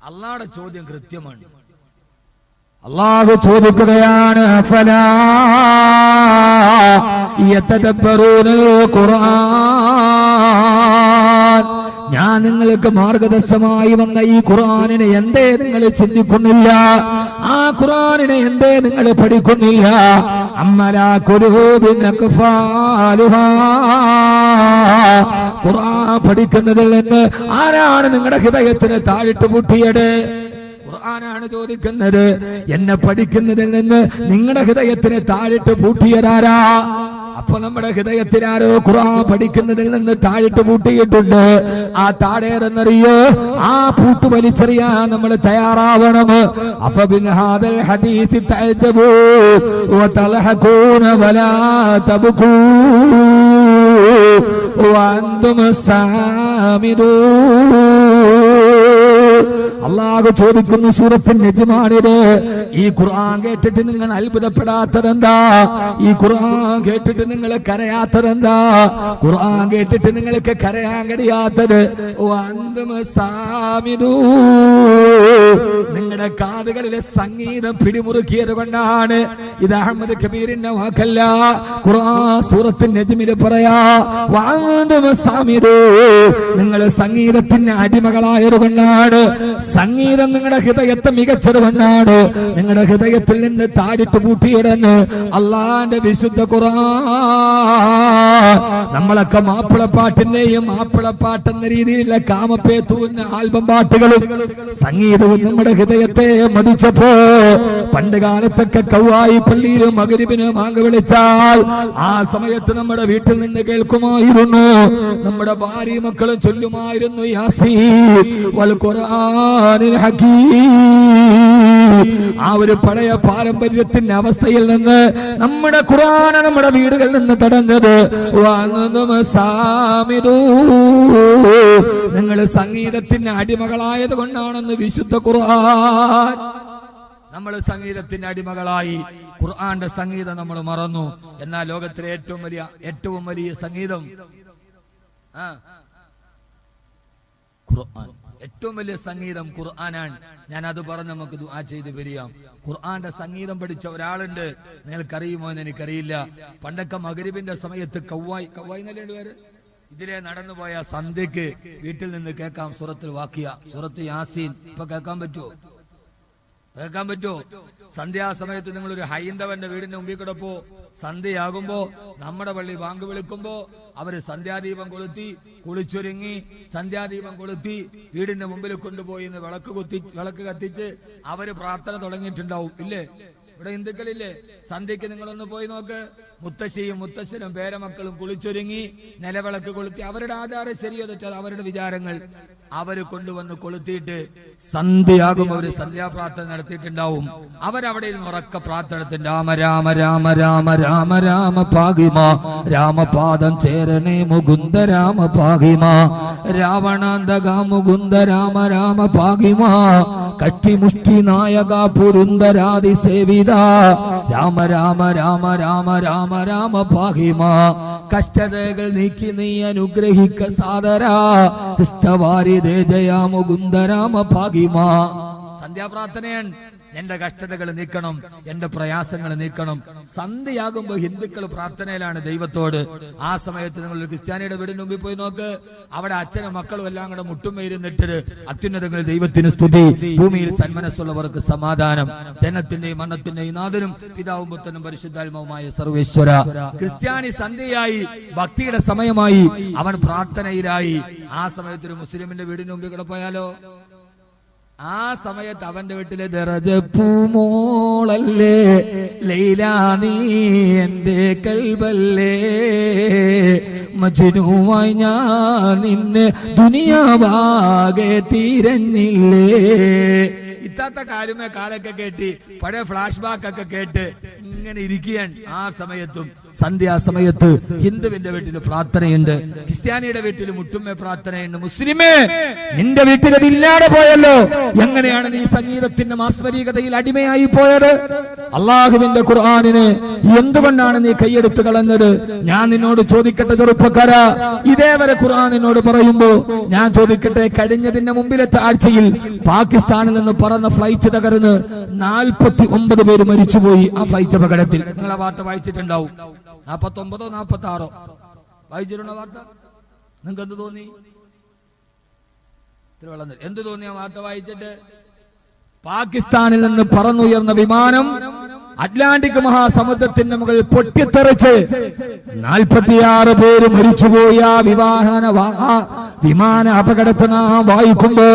അള്ളാഹുടെ ചോദ്യം കൃത്യമാണ്. അള്ളാഹു ചോദിക്കുകയാണ്, അഫലാ യതദബ്ബറൂനൽ ഖുർആൻ. ഞാൻ നിങ്ങൾക്ക് മാർഗദർശമായി വന്ന ഈ ഖുർആനിനെ എന്തേ നിങ്ങൾ ചിന്തിക്കുന്നില്ല? ആ ഖുർആനിനെ എന്തേ നിങ്ങൾ പഠിക്കുന്നില്ല? അമ്മലാ ഖുലൂബിൻ അക്ഫാലുഹാ. ഖുർആൻ പഠിക്കുന്നതിൽ നിന്ന് ആരാണ് നിങ്ങളുടെ ഹൃദയത്തിന് താഴിട്ട് പൂട്ടിയത്? ഖുർആനാണ് ചോദിക്കുന്നത്. എന്നെ പഠിക്കുന്നതിൽ നിന്ന് നിങ്ങളുടെ ഹൃദയത്തിന് താഴിട്ട് പൂട്ടിയതാരാ? അപ്പൊ നമ്മുടെ ഹൃദയത്തിൽ ആരോ ഖുർആൻ പഠിക്കുന്നതിൽ നിന്ന് താഴിട്ട് പൂട്ടിയിട്ടുണ്ട്. ആ താഴേറെന്നറിയോ? ആ പൂട്ട് വലിച്ചെറിയാൻ നമ്മൾ തയ്യാറാവണം. അഫബിൻഹാദൽ ഹദീസ് തഅജബൂ വതൽഹഖൂന വലാ തബ്കൂ വഅൻതും സാമിദൂൻ. അള്ളാഹു ചോദിക്കുന്നു സൂറത്തുൻ നജ്മാനിലെ, ഈ ഖുർആൻ കേട്ടിട്ട് നിങ്ങൾ അത്ഭുതപ്പെടാത്തതെന്താ? ഈ ഖുർആൻ കേട്ടിട്ട് നിങ്ങൾ കരയാത്തതെന്താ? ഖുർആൻ കേട്ടിട്ട് നിങ്ങൾക്ക് കരയാൻ കഴിയാത്തത് നിങ്ങളുടെ കാതുകളിലെ സംഗീതം പിടിമുറുക്കിയത് കൊണ്ടാണ്. ഇത് അഹമ്മദ് കബീറിന്റെ വാക്കല്ല, ഖുർആൻ സൂറത്തുൻ നജ്മിൽ പറയാ, നിങ്ങൾ സംഗീതത്തിന് അടിമകളായത് കൊണ്ടാണ്. സംഗീതം നിങ്ങളുടെ ഹൃദയത്തെ മികച്ചത് കൊണ്ടാണ്. നിങ്ങളുടെ ഹൃദയത്തിൽ നിന്ന് താഴിട്ട് പൂട്ടിയിടന്ന് അള്ളാന്റെ വിശുദ്ധ ഖുർആൻ. നമ്മളൊക്കെ മാപ്പിളപ്പാട്ടിന്റെയും മാപ്പിളപ്പാട്ടെന്ന രീതിയിലുള്ള കാമപ്പേത്തൂന്ന ആൽബം പാട്ടുകളും സംഗീതവും നമ്മുടെ ഹൃദയത്തെ മതിച്ചപ്പോ, പണ്ട് കാലത്തൊക്കെ കൗവായി പള്ളിയിലും മഗ്‌രിബിന് ബാങ്ക് വിളിച്ചാൽ ആ സമയത്ത് നമ്മുടെ വീട്ടിൽ നിന്ന് കേൾക്കുമായിരുന്നു. നമ്മുടെ ഭാര്യ മക്കളും ചൊല്ലുമായിരുന്നു യാസീൻ വൽ ഖുർആനിൽ ഹകീം. ആ ഒരു പഴയ പാരമ്പര്യത്തിന്റെ അവസ്ഥയിൽ നിന്ന് നമ്മുടെ ഖുർആൻ നമ്മുടെ വീടുകളിൽ നിന്ന് തടഞ്ഞത്. നിങ്ങൾ സംഗീതത്തിന് അടിമകളായത് കൊണ്ടാണെന്ന് വിശുദ്ധ ഖുർആൻ നമ്മൾ സംഗീതത്തിന്റെ അടിമകളായി. ഖുർആന്റെ സംഗീതം നമ്മൾ മറന്നു. എന്നാൽ ലോകത്തിലെ ഏറ്റവും വലിയ സംഗീതം ഖുർആൻ. ഏറ്റവും വലിയ സംഗീതം ഖുർആനാണ്. ഞാൻ അത് പറഞ്ഞ് നമുക്ക് ദുആ ചെയ്ത് പിരിയാം. ഖുർആന്റെ സംഗീതം പഠിച്ച ഒരാളുണ്ട്, നിങ്ങൾക്കറിയുമോ എന്ന് എനിക്കറിയില്ല. പണ്ടൊക്കെ മഗ്‌രിബിന്റെ സമയത്ത് കവ്വായി എന്നല്ലേ പേര്, ഇതിലെ നടന്നുപോയ സന്ധ്യക്ക് വീട്ടിൽ നിന്ന് കേൾക്കാം സൂറത്തുൽ വാഖിയ, സൂറത്ത് യാസീൻ. ഇപ്പൊ കേൾക്കാൻ പറ്റുമോ? സന്ധ്യാസമയത്ത് നിങ്ങളൊരു ഹൈന്ദവന്റെ വീടിന്റെ മുമ്പിൽ കൂടെ സന്ധ്യയാകുമ്പോ നമ്മുടെ പള്ളി ബാങ്ക് വിളിക്കുമ്പോ അവര് സന്ധ്യാദീപം കൊളുത്തി കുളിച്ചൊരുങ്ങി സന്ധ്യാദീപം കൊളുത്തി വീടിന്റെ മുമ്പിൽ കൊണ്ടുപോയി വിളക്ക് കത്തിച്ച് അവര് പ്രാർത്ഥന തുടങ്ങിയിട്ടുണ്ടാവും. ഇല്ലേ? ഇവിടെ ഹിന്ദുക്കളില്ലേ? സന്ധ്യക്ക് നിങ്ങളൊന്ന് പോയി നോക്ക്. മുത്തശ്ശിയും മുത്തശ്ശനും പേരമക്കളും കുളിച്ചൊരുങ്ങി നിലവിളക്ക് കൊളുത്തി. അവരുടെ ആധാരം ശരിയോ തെറ്റോ അവരുടെ വിചാരങ്ങൾ. അവര് കൊണ്ടുവന്ന് കൊളുത്തിയിട്ട് സന്ധ്യയാകും അവര് സന്ധ്യാപ്രാർത്ഥന നടത്തിയിട്ടുണ്ടാവും. അവരവിടെ ഉറക്ക പ്രാർത്ഥന, രാമ രാമ രാമ രാമ രാമ രാമ പാകിമ, രാമപാദം ചേരണേ മുകുന്ദ രാമ പാകിമ, രാവണാന്തക മുകുന്ദ രാമ രാമ പാകിമ, കട്ടിമുഷ്ടി നായക പുരുന്ദരാതി സേവിത, രാമ രാമ രാമ രാമ രാമ രാമ പാകിമ, കഷ്ടതകൾ നീക്കി നീ അനുഗ്രഹിക്ക സാദരാ, ജയ മുകുന്ദ രാമ പാകിമ. സന്ധ്യാപ്രാർത്ഥനയാണ്. എന്റെ കഷ്ടതകൾ നീക്കണം, എന്റെ പ്രയാസങ്ങൾ നീക്കണം. സന്ധ്യയാകുമ്പോ ഹിന്ദുക്കൾ പ്രാർത്ഥനയിലാണ് ദൈവത്തോട്. ആ സമയത്ത് നിങ്ങൾ ഒരു ക്രിസ്ത്യാനിയുടെ വീടിന് മുമ്പിൽ പോയി നോക്ക്. അവിടെ അച്ഛനും മക്കളും എല്ലാം കൂടെ മുട്ടുമേരുന്നിട്ട് അത്യുന്നതങ്ങളിൽ ദൈവത്തിന് സ്തുതി, ഭൂമിയിൽ സന്മനസ്സുള്ളവർക്ക് സമാധാനം, ജനത്തിന്റെയും മരണത്തിന്റെയും നാഥനും പിതാവും പുത്രനും പരിശുദ്ധാത്മാവുമായ സർവേശ്വര. ക്രിസ്ത്യാനി സന്ധ്യയായി, ഭക്തിയുടെ സമയമായി, അവൻ പ്രാർത്ഥനയിലായി. ആ സമയത്ത് ഒരു മുസ്ലിമിന്റെ വീടിന് മുമ്പിൽ കൂടെ പോയാലോ? ആ സമയത്ത് അവന്റെ വീട്ടിലെ ദറജപ്പൂമോളല്ലേ ലൈലാ നീ എന്റെ കൽബല്ലേ, മജ്നൂവായി ഞാൻ നിന്നെ ദുനിയാവാകെ തിരഞ്ഞില്ലേ. ഇത്താത്ത കാലുമേ കാലൊക്കെ കേട്ടി പഴയ ഫ്ലാഷ് ബാക്ക് ഒക്കെ കേട്ട് ഇങ്ങനെ ഇരിക്കുകയാണ്. ആ സമയത്തും സന്ധ്യാസമയത്ത് ഹിന്ദുവിന്റെ വീട്ടിൽ പ്രാർത്ഥനയുണ്ട്, ക്രിസ്ത്യാനിയുടെ വീട്ടിൽ മുട്ടുമ്മ പ്രാർത്ഥനയുണ്ട്. മുസ്ലിമേ, നിന്റെ വീട്ടിൽ അതില്ലാതെ പോയല്ലോ. എങ്ങനെയാണ് നീ സംഗീതത്തിന്റെ മാസ്മരികതയിൽ അടിമയായി പോയത്? അള്ളാഹുവിന്റെ ഖുർആനിനെ എന്തുകൊണ്ടാണ് നീ കൈയെടുത്ത് കളഞ്ഞത്? ഞാൻ നിന്നോട് ചോദിക്കട്ടെ ചെറുപ്പക്കാരാ, ഇതേവരെ ഖുർആൻ എന്നോട് പറയുമ്പോ ഞാൻ ചോദിക്കട്ടെ, കഴിഞ്ഞതിന്റെ മുമ്പിലത്തെ ആഴ്ചയിൽ പാകിസ്ഥാനിൽ നിന്ന് പറന്ന ഫ്ലൈറ്റ് തകർന്ന് 49 പേര് മരിച്ചുപോയി. ആ ഫ്ലൈറ്റ് അപകടത്തിൽ നിങ്ങൾ ആ വാർത്ത വായിച്ചിട്ടുണ്ടാവും. 49 46 വായിച്ചിട്ടുണ്ടോ വാർത്ത? നിങ്ങൾക്ക് എന്ത് തോന്നി? എന്ത് തോന്നി ആ വാർത്ത വായിച്ചിട്ട്? പാകിസ്ഥാനിൽ നിന്ന് പറന്നുയർന്ന വിമാനം അറ്റ്ലാന്റിക് മഹാസമുദ്രത്തിന്റെ മുകളിൽ പൊട്ടിത്തെറിച്ച് 46 പേര് മരിച്ചുപോയ വിമാന അപകടത്തെ നാം വായിക്കുമ്പോ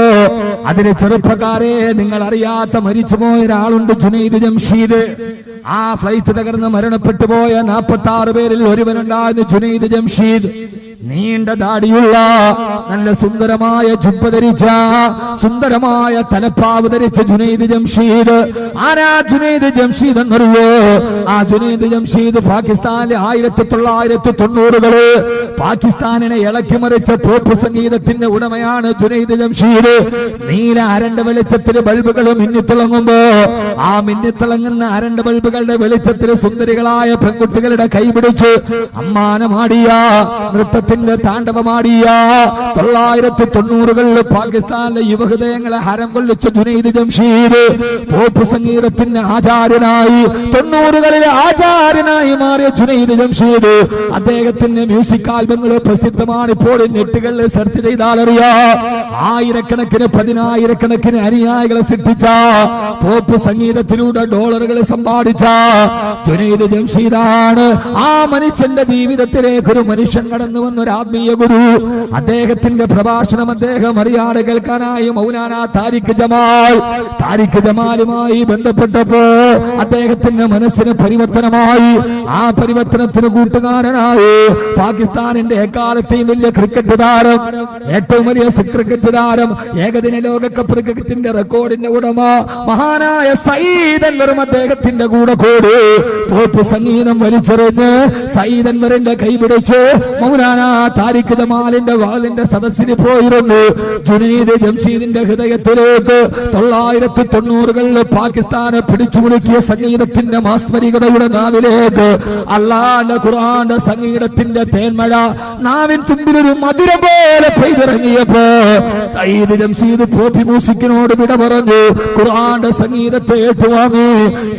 അതിലെ ചെറുപ്പക്കാരെ, നിങ്ങൾ അറിയാത്ത മരിച്ചുപോയ ഒരാളുണ്ട്, ജുനൈദ് ജംഷീദ്. ആ ഫ്ലൈറ്റ് തകർന്ന് മരണപ്പെട്ടു പോയ 46 പേരിൽ ഒരുവനുണ്ടായിരുന്നു ജുനൈദ് ജംഷീദ്. നീണ്ട ദാടിയുള്ള, നല്ല സുന്ദരമായ ജുബ്ബ ധരിച്ച, സുന്ദരമായ തലപ്പാവ് ധരിച്ച ജുനൈദ് ജംഷീദ്. ആരാ ജുനൈദ് ജംഷീദ് എന്നറിയോ? ആ ജുനൈദ് ജംഷീദ് പാകിസ്ഥാനിലെ 1990-കളിൽ പാകിസ്ഥാനിനെ ഇളക്കി മറിച്ച പോപ്പ് സംഗീതത്തിന്റെ ഉടമയാണ് ജുനൈദ് ജംഷീദ്. നീല അരണ്ട വെളിച്ചത്തിൽ ബൾബുകൾ മിന്നിത്തിളങ്ങുമ്പോ ആ മിന്നിത്തിളങ്ങുന്ന അരണ്ട ബൾബുകളുടെ വെളിച്ചത്തിൽ സുന്ദരികളായ പെൺകുട്ടികളുടെ കൈപിടിച്ച് അമ്മാനമാടിയ, നൃത്തത്തിന്റെ താണ്ഡവമാടിയ 1990-കളിൽ പാകിസ്ഥാനിലെ യുവഹൃദയങ്ങളെ ഹരം കൊള്ളിച്ച ജുനൈദ് ജംഷീദ് പോപ്പ് സംഗീതത്തിന്റെ ആചാര്യനായി, 90-കളിലെ ആചാര്യനായി മാറിയ ജുനൈദ് ജംഷീദ്. അദ്ദേഹത്തിന്റെ മ്യൂസിക് ആൽബങ്ങൾ പ്രസിദ്ധമാണ്. ഇപ്പോൾ നെറ്റുകളിൽ സെർച്ച് ചെയ്താൽ അറിയാം. ആയിരക്കണക്കിന് 10,000-കണക്കിന് അനുയായികളെ സൃഷ്ടിച്ച, പോപ്പ് സംഗീതത്തിലൂടെ ഡോളറുകൾ സമ്പാദിച്ച ജുനൈദ് ജംഷീദാണ്. ആ മനുഷ്യന്റെ ജീവിതത്തിലേക്ക് ഒരു മനുഷ്യൻ കടന്നു വന്ന ഒരു ആത്മീയ ഗുരു. അദ്ദേഹത്തിന്റെ പ്രഭാഷണം അദ്ദേഹം അറിയാതെ കേൾക്കാനായി മൗലാന താരിഖ് ജമാലുമായി ബന്ധപ്പെട്ടപ്പോ അദ്ദേഹത്തിന്റെ മനസ്സിന് പരിവർത്തനമായി. ആ പരിവർത്തനത്തിന് കൂട്ടുകാരനായി പാകിസ്ഥാനിന്റെ എക്കാലത്തെയും വലിയ ക്രിക്കറ്റ് താരം, ഏറ്റവും വലിയ ക്രിക്കറ്റ് താരം, ഏകദിന ലോകകപ്പ് ക്രിക്കറ്റിന്റെ റെക്കോർഡിന്റെ ഉടമ മഹാനായ സയ്യിദ് അൻവറും അദ്ദേഹത്തിന്റെ കൂടെ കൂടി പോപ്പ് സംഗീതം വലിച്ചെറിഞ്ഞ് സയ്യിദ് അൻവറിന്റെ കൈപിടിച്ച് മൗലാന താരിഖ് ജമാലിന്റെ വാലിന്റെ സദസ്സിന് പോയിരുന്നു. ജുനൈദ് ജംഷീദിന്റെ ഹൃദയത്തിലേക്ക് 1990കളിൽ പാകിസ്ഥാനെ പിടിച്ചുമുടുക്കിയ സംഗീതത്തിന്റെ മാസ്മരികതയുടെ നാവിലേക്ക് അല്ലാഹുവിന്റെ ഖുർആന്റെ സംഗീതത്തിന്റെ തേന്മഴ നാവിൻ തുമ്പിലൊരു മധുരം പോലെ പെയ്തിറങ്ങിയപ്പോ സയ്യിദ് ജംഷീദ് പോപ്പി മ്യൂസിക്കിനോട് വിട പറഞ്ഞു. ഖുർആന്റെ സംഗീതത്തെ ഏറ്റുവാങ്ങി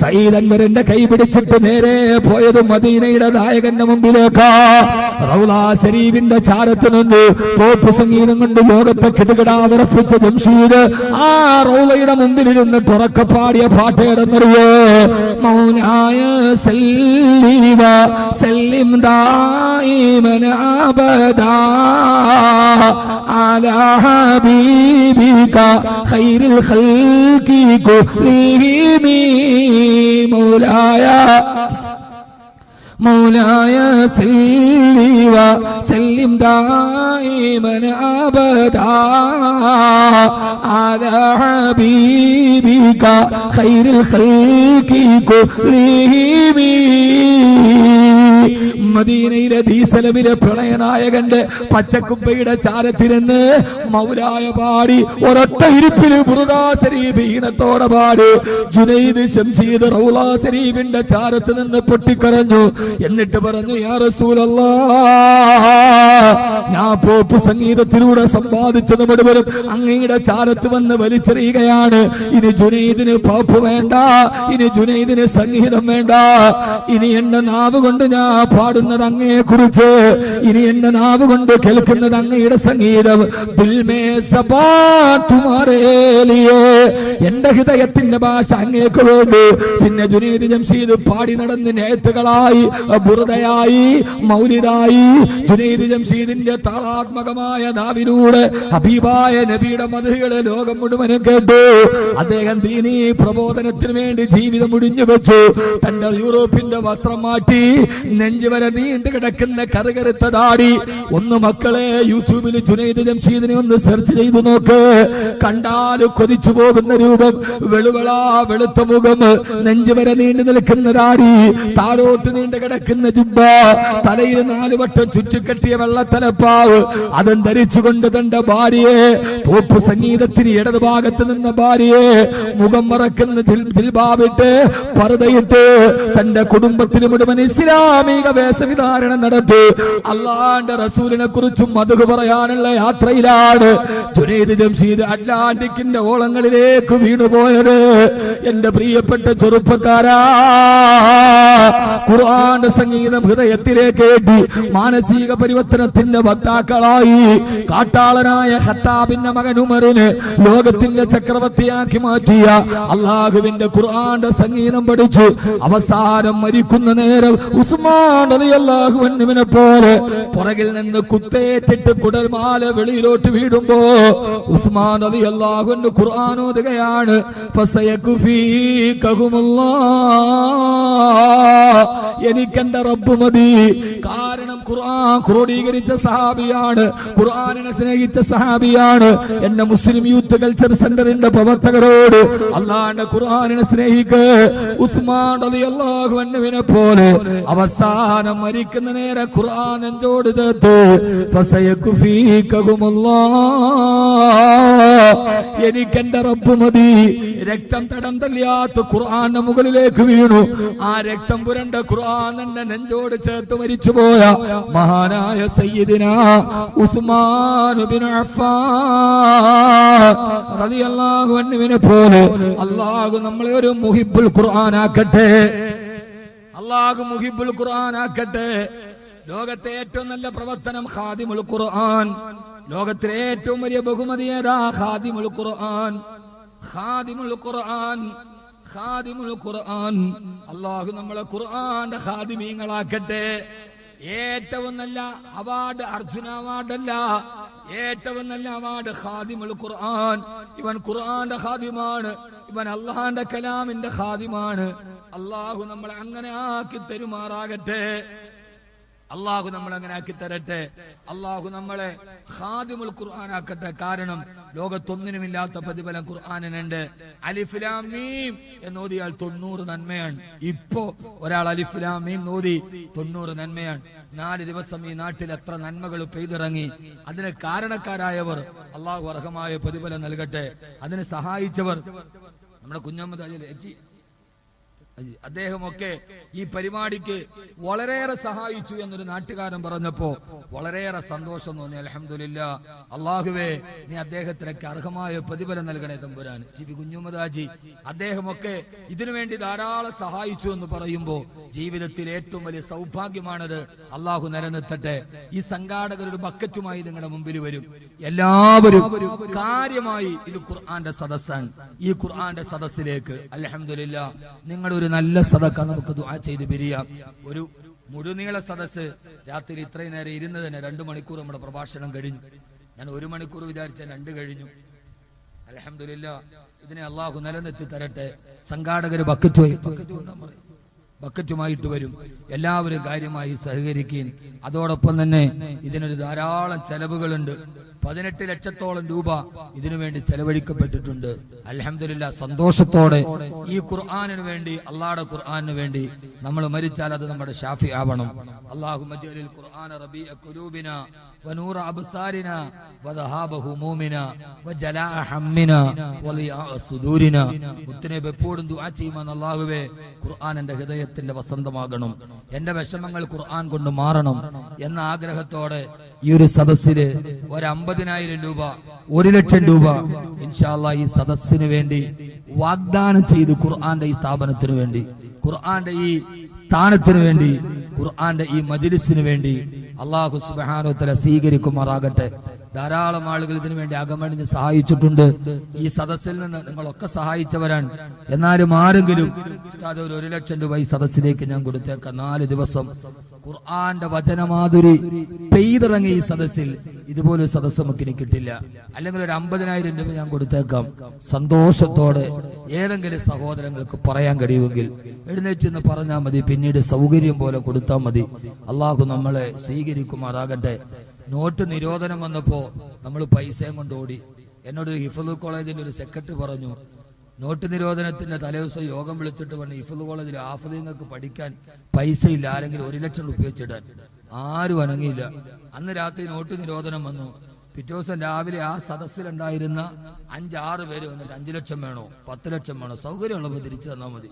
സയ്യിദ് അൻവറിന്റെ കൈ പിടിച്ചിട്ട് നേരെ പോയത് മദീനയുടെ നായകന്റെ മുമ്പിലേക്കാ. റൗള ശരീഫിന്റെ ചാരത്ത് നിന്ന് പോപ്പ് സംഗീതം കൊണ്ട് ലോകത്തെ കിടുകിടാ വിറപ്പിച്ച ജംഷീദ് ആ റൗളയുടെ മുമ്പിലിരുന്ന് തുറക്ക പാടിയ പാട്ടേടെന്നറിയോ? മൗനായ സല്ലീവ സല്ലിം ദായിമൻ അബദാ അലാ ഹബീബിക ഖൈറുൽ ഖൽഖി കുല്ലിഹിം മൗലായ സല്ലി വസല്ലിം ദായിമൻ അബദാ അലാ ഹബീബിക ഖൈറുൽ ഖൽഖി കുല്ലിഹിം. മദീനയിലെ ദീസലമിലെ പ്രളയനായകന്റെ പച്ചക്കുപ്പയുടെ ചാരത്തിരുന്ന് മൗലായ പാടി ഒരൊറ്റ ഇരിപ്പില് ബുർദാ ശരീഫ് ഈണത്തോടെ പാടി ജുനൈദ് ശംഷീദ് റൗള ശരീഫിന്റെ ചാരത്ത് നിന്ന് പൊട്ടിക്കരഞ്ഞു. എന്നിട്ട് പറഞ്ഞു, യാ റസൂലല്ലാഹ്, ഞാൻ പോപ്പ് സംഗീതത്തിലൂടെ സമ്പാദിച്ചത് മുഴുവനും അങ്ങയുടെ ചാരത്ത് വന്ന് വലിച്ചെറിയുകയാണ്. ഇനി ജുനൈദിന് പോപ്പ് വേണ്ട, ഇനി ജുനൈദിന് സംഗീതം വേണ്ട. ഇനി എന്റെ നാവ് കൊണ്ട് ഞാൻ പാടുന്നത് അങ്ങയെ കുറിച്ച്, ഇനി എന്റെ നാവ് കൊണ്ട് കേൾക്കുന്നത് അങ്ങയുടെ സംഗീതം. എന്റെ ഹൃദയത്തിന്റെ ഭാഷ അങ്ങേക്ക് വേണ്ടി. പിന്നെ ജുനൈദ് ജംഷീദ് പാടി നടന്ന് നേത്തുകളായി, ബുർദയായി, മൗലിദായി. ജുനൈദ് ജംഷീദിന്റെ താളാത്മകമായ നാവിലൂടെ ഹബീബായ നബിയുടെ മദ്ഹുകളെ ലോകം മുഴുവനും കേട്ടു. അദ്ദേഹം ദീനീ പ്രബോധനത്തിന് വേണ്ടി ജീവിതം മുടിഞ്ഞു വെച്ചു. തന്റെ യൂറോപ്പിന്റെ വസ്ത്രം മാറ്റി നെഞ്ചു വരെ നീണ്ടു കിടക്കുന്ന കറുകറുത്ത താടി. ഒന്ന് മക്കളെ യൂട്യൂബിൽ ജുനൈദ് ജംഷീദിനെ ഒന്ന് സെർച്ച് ചെയ്തു നോക്ക്. കണ്ടാല് കൊതിച്ചു പോകുന്ന രൂപം, വെളുവളാ വെളുത്ത മുഖം, നെഞ്ചു വരെ നീണ്ടു നിൽക്കുന്ന താടി, താരോട്ട് നീണ്ടു കിടക്കുന്ന ജുബ്ബ, തലയിൽ 4 വട്ടം ചുറ്റിക്കെട്ടിയ വെള്ളത്തലപ്പാവ്, അതും ധരിച്ചുകൊണ്ട് തന്റെ ഭാര്യയെ, പോപ്പ് സംഗീതത്തിന് ഇടത് ഭാഗത്ത് നിന്ന ഭാര്യയെ മുഖം മറക്കുന്ന ജിൽബാബിട്ട് പർദയിട്ട് തന്റെ കുടുംബത്തിന് മുഴുവൻ ഇസ്ലാമിക വേഷവിധാരണം നടത്തി അല്ലാഹുവിന്റെ റസൂലിനെ കുറിച്ചും മദ്ഹ് പറയാനുള്ള യാത്രയിലാണ് ജുനൈദ് ജംഷീദ് അറ്റ്ലാന്റിക്കിന്റെ ഓളങ്ങളിലേക്ക് വീണുപോയത്. എന്റെ പ്രിയപ്പെട്ട ചെറുപ്പക്കാരാ, ഖുർആന്റെ സംഗീതം ഹൃദയത്തിലേക്ക് ഏറ്റി മാനസിക പരിവർത്തനത്തിന്റെ വക്താക്കളായി കാട്ടാളനായ ഖത്താബിന്റെ മകൻ ഉമറിനെ ലോകത്തിന്റെ ചക്രവർത്തിയാക്കി മാറ്റിയ അള്ളാഹുവിന്റെ ഖുർആന്റെ സംഗീതം പഠിച്ചു അവസാനം മരിക്കുന്ന നേരം ഉസ്മാൻ റളിയല്ലാഹു അൻഹുവിനെ പോലെ പുറകിൽ നിന്ന് കുത്തേറ്റിട്ട് കുടൽമാല വെളിയിലോട്ട് വീടുമ്പോ ഉസ്മാൻ റളിയല്ലാഹു അൻഹു ഖുർആൻ ഓതുകയാണ്. എനിക്കെന്റെ റബ്ബ് മതി. കാരണം ഖുർആൻ ക്രോഡീകരിച്ച സഹാബിയാണ്, ഖുർആനിനെ സ്നേഹിച്ച സഹാബിയാണ്. എന്റെ മുസ്ലിം യൂത്ത് കൾച്ചർ സെന്ററിന്റെ പ്രവർത്തകരോട് അല്ലാഹുവിന്റെ ഖുർആനിനെ സ്നേഹിക്ക്. ഉസ്മാൻ റളിയല്ലാഹു അൻഹുവിനെ പോലെ അവസാനം മരിക്കുന്ന നേരം ഖുർആൻ നെഞ്ചോട് ചേർത്തു. എനിക്കെന്റെ റബ്ബ് മതി. രക്തം തടം തല്ലിയാത്ത ഖുർആന്റെ മുകളിലേക്ക് വീണു. ആ രക്തം പുരണ്ട ഖുർആൻ എന്റെ നെഞ്ചോട് ചേർത്ത് മരിച്ചുപോയ മഹാനായ സയ്യിദിനാ ഉസ്മാൻ ഇബ്നു അഫ്ഫാൻ റളിയല്ലാഹു അൻഹുവിനെ പോലെ അല്ലാഹു നമ്മളെ ഒരു മുഹിബ്ബുൽ ഖുർആൻ ആക്കട്ടെ. അല്ലാഹു മുഹിബ്ബുൽ ഖുർആൻ ആക്കട്ടെ. ലോകത്തെ ഏറ്റവും നല്ല പ്രവർത്തനം ഖാദിമുൽ ഖുർആൻ. ലോകത്തിലെ ഏറ്റവും വലിയ ബഹുമതി ഏതാ? ഖാദിമുൽ ഖുർആൻ. ഖാദിമുൽ ഖുർആൻ, ഖാദിമുൽ ഖുർആൻ. അല്ലാഹു നമ്മളെ ഖുർആന്റെ ഖാദിമീങ്ങളാക്കട്ടെ. ഏറ്റവും നല്ല അവാർഡ് അർജുന അവാർഡല്ല, ഏറ്റവും നല്ല അവാർഡ് ഖാദിമുൽ ഖുർആൻ. ഇവൻ ഖുർആന്റെ ഖാദിമാണ്, ഇവൻ അല്ലാഹുവിന്റെ കലാമിന്റെ ഖാദിമാണ്. അല്ലാഹു നമ്മളെ അങ്ങനെ ആക്കി തരുമാറാകട്ടെ. അള്ളാഹു നമ്മളങ്ങനെ ആക്കി തരട്ടെ. അള്ളാഹു നമ്മളെ ഖാദിമുൽ ഖുർആനാക്കട്ടെ. കാരണം ലോകത്തൊന്നിനുമില്ലാത്ത പ്രതിഫലം ഖുർആനിനുണ്ട്. അലിഫ് ലാം മീം എന്നോദിയാൽ 90 നന്മയാണ്. ഇപ്പോ ഒരാൾ അലിഫ് ലാം മീം നോദി 90 നന്മയാണ്. 4 ദിവസം ഈ നാട്ടിൽ എത്ര നന്മകൾ പെയ്തിറങ്ങി. അതിന് കാരണക്കാരായവർ അള്ളാഹു അർഹമായ പ്രതിഫലം നൽകട്ടെ. അതിന് സഹായിച്ചവർ നമ്മുടെ കുഞ്ഞമ്മദ് അദ്ദേഹമൊക്കെ ഈ പരിപാടിക്ക് വളരെയേറെ സഹായിച്ചു എന്നൊരു നാട്ടുകാരൻ പറഞ്ഞപ്പോ വളരെയേറെ സന്തോഷം തോന്നി. അൽഹംദുലില്ലാ. അള്ളാഹുവേ, നീ അദ്ദേഹത്തിനൊക്കെ അർഹമായ പ്രതിഫലം നൽകണേ തമ്പുരാൻ. ടി.പി. കുഞ്ഞുമദാജി അദ്ദേഹമൊക്കെ ഇതിനുവേണ്ടി ധാരാളം സഹായിച്ചു എന്ന് പറയുമ്പോ ജീവിതത്തിൽ ഏറ്റവും വലിയ സൗഭാഗ്യമാണത്. അള്ളാഹു നിലനിർത്തട്ടെ. ഈ സംഘാടകരുടെ ബക്കറ്റുമായി നിങ്ങളുടെ മുമ്പിൽ വരും. എല്ലാവരും കാര്യമായി ഇത് ഖുർആന്റെ സദസ്സാണ്. ഈ ഖുർആന്റെ സദസ്സിലേക്ക് അൽഹംദുലില്ലാ നിങ്ങളുടെ ഒരു നല്ല സദക്ക നമുക്ക് ദുആ ചെയ്ത് പിരിയാം. ഒരു മുഴുനീള സദസ്സ് രാത്രി ഇത്രയും നേരം ഇരുന്ന് തന്നെ 2 മണിക്കൂർ നമ്മുടെ പ്രഭാഷണം കഴിഞ്ഞു. ഞാൻ 1 മണിക്കൂർ വിചാരിച്ച 2 കഴിഞ്ഞു. അൽഹംദുലില്ലാ. ഇതിനെ അള്ളാഹു നിലനിർത്തി തരട്ടെ. സംഘാടകര് ബക്കറ്റുമായിട്ട് വരും. എല്ലാവരും കാര്യമായി സഹകരിക്കുകയും അതോടൊപ്പം തന്നെ ഇതിനൊരു ധാരാളം ചെലവുകളുണ്ട്. 18 ലക്ഷത്തോളം രൂപ ഇതിനുവേണ്ടി ചെലവഴിക്കപ്പെട്ടിട്ടുണ്ട്. അൽഹംദുലില്ലാ. സന്തോഷത്തോടെ ഈ ഖുർആനിന് വേണ്ടി, അള്ളാഹുടെ ഖുർആനിന് വേണ്ടി നമ്മൾ മരിച്ചാൽ അത് നമ്മുടെ ഷാഫി ആവണം. അല്ലാഹുമ്മ ജഅലിൽ ഖുർആന റബീഅ ഖുലൂബിനാ വനൂറ അബ്സാരിനാ വദഹാബ ഹുമൂമിനാ വജലാഅ ഹമ്മിനാ വലിയാഅ സുദൂരിനാ. മുത്തനബി എപ്പോഴും ദുആ ചെയ്യുമെന്ന്, അല്ലാഹുവേ ഖുർആൻ എന്റെ ഹൃദയത്തിന്റെ വസന്തമാകണം, എന്റെ വിഷമങ്ങൾ ഖുർആൻ കൊണ്ട് മാറണം എന്ന ആഗ്രഹത്തോടെ ഈ ഒരു സദസ്സില് 50,000 രൂപ 1 ലക്ഷം രൂപ ഇൻഷാ അല്ലാഹ് ഈ സദസ്സിന് വേണ്ടി വാഗ്ദാനം ചെയ്ത് ഖുർആന്റെ ഈ സ്ഥാപനത്തിന് വേണ്ടി, ഖുർആന്റെ ഈ സ്ഥാനത്തിന് വേണ്ടി, ഖുർആന്റെ ഈ മജ്ലിസിന് വേണ്ടി അല്ലാഹു സുബ്ഹാനഹു വ തആല സ്വീകരിക്കുമാറാകട്ടെ. ധാരാളം ആളുകൾ ഇതിനു വേണ്ടി അകമണിഞ്ഞ് സഹായിച്ചിട്ടുണ്ട്. ഈ സദസ്സിൽ നിന്ന് നിങ്ങളൊക്കെ സഹായിച്ചവരാണ്. എന്നാലും ആരെങ്കിലും ഉസ്താദ് ഒരു 1 ലക്ഷം രൂപ ഈ സദസ്സിലേക്ക് ഞാൻ കൊടുത്തേക്കാം. 4 ദിവസം ഖുർആന്റെ വചനമാധുരി പെയ്തിറങ്ങിയ ഈ സദസ്സിൽ ഇതുപോലെ സദസ്സ് നമുക്ക് കിട്ടില്ല. അല്ലെങ്കിൽ ഒരു 50,000 രൂപ ഞാൻ കൊടുത്തേക്കാം. സന്തോഷത്തോടെ ഏതെങ്കിലും സഹോദരങ്ങൾക്ക് പറയാൻ കഴിയുമെങ്കിൽ എഴുന്നേറ്റ് പറഞ്ഞാൽ മതി. പിന്നീട് സൗകര്യം പോലെ കൊടുത്താൽ മതി. അള്ളാഹു നമ്മളെ സ്വീകരിക്കുമാറാകട്ടെ. നോട്ട് നിരോധനം വന്നപ്പോ നമ്മൾ പൈസയും കൊണ്ട് ഓടി. എന്നോട് ഹിഫ്ള് കോളേജിന്റെ ഒരു സെക്രട്ടറി പറഞ്ഞു, നോട്ട് നിരോധനത്തിന്റെ തലേദിവസം യോഗം വിളിച്ചിട്ട് പറഞ്ഞു, ഹിഫ്ള് കോളേജിൽ ഹാഫിദീങ്ങൾക്ക് പഠിക്കാൻ പൈസ ഇല്ല, ആരെങ്കിലും 1 ലക്ഷം രൂപ വെച്ചിടാൻ. ആരും അനങ്ങിയില്ല. അന്ന് രാത്രി നോട്ട് നിരോധനം വന്നു. പിറ്റേ ദിവസം രാവിലെ ആ സദസ്സിലുണ്ടായിരുന്ന 5-6 പേര് വന്നിട്ട് 5 ലക്ഷം വേണോ 10 ലക്ഷം വേണോ, സൗകര്യമുള്ളപ്പോ തിരിച്ചു തന്നാൽ മതി.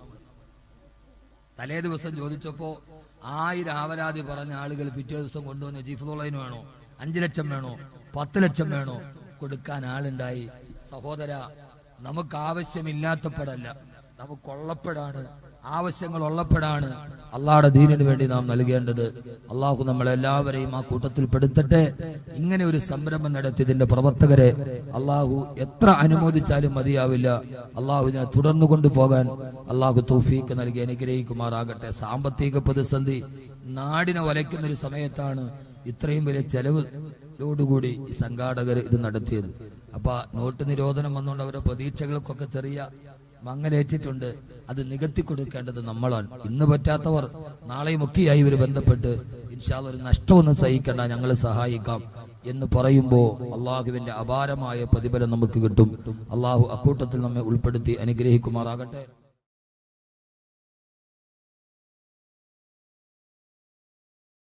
തലേ ദിവസം ചോദിച്ചപ്പോ 1000 ആവലാതി പറഞ്ഞ ആളുകൾ പിറ്റേ ദിവസം കൊണ്ടുവന്ന് ജിഫ്ലുള്ളൈന് വേണോ, 5 ലക്ഷം വേണോ, 10 ലക്ഷം വേണോ, കൊടുക്കാൻ ആളുണ്ടായി. സഹോദര, നമുക്ക് ആവശ്യമില്ലാത്തപ്പോഴല്ല, നമുക്കുള്ളപ്പോഴാണ്, ആവശ്യങ്ങൾ ഉള്ളപ്പോഴാണ് അള്ളാഹുടെ ദീനിന് വേണ്ടി നാം നൽകേണ്ടത്. അള്ളാഹു നമ്മളെല്ലാവരെയും ആ കൂട്ടത്തിൽ പെടുത്തട്ടെ. ഇങ്ങനെ ഒരു സംരംഭം നടത്തിയതിന്റെ പ്രവർത്തകരെ അള്ളാഹു എത്ര അനുമോദിച്ചാലും മതിയാവില്ല. അള്ളാഹുവിനെ തുടർന്നു കൊണ്ടുപോകാൻ അള്ളാഹു തൗഫീക്ക് നൽകി അനുഗ്രഹിക്കുമാറാകട്ടെ. സാമ്പത്തിക പ്രതിസന്ധി നാടിനെ വലയ്ക്കുന്ന ഒരു സമയത്താണ് ഇത്രയും വലിയ ചെലവിലോടുകൂടി ഈ സംഘാടകർ ഇത് നടത്തിയത്. അപ്പൊ നോട്ട് നിരോധനം വന്നുകൊണ്ട് അവരുടെ പ്രതീക്ഷകൾക്കൊക്കെ ചെറിയ മങ്ങലേറ്റിട്ടുണ്ട്. അത് നികത്തി കൊടുക്കേണ്ടത് നമ്മളാണ്. ഇന്ന് പറ്റാത്തവർ നാളെയുമൊക്കെയായി ഇവർ ബന്ധപ്പെട്ട് ഇൻഷാ അല്ലാഹ് ഒരു നഷ്ടമൊന്നും സഹിക്കണ്ട, ഞങ്ങൾ സഹായിക്കാം എന്ന് പറയുമ്പോ അള്ളാഹുവിന്റെ അപാരമായ പ്രതിഫലം നമുക്ക് കിട്ടും. അള്ളാഹു അക്കൂട്ടത്തിൽ നമ്മെ ഉൾപ്പെടുത്തി അനുഗ്രഹിക്കുമാറാകട്ടെ.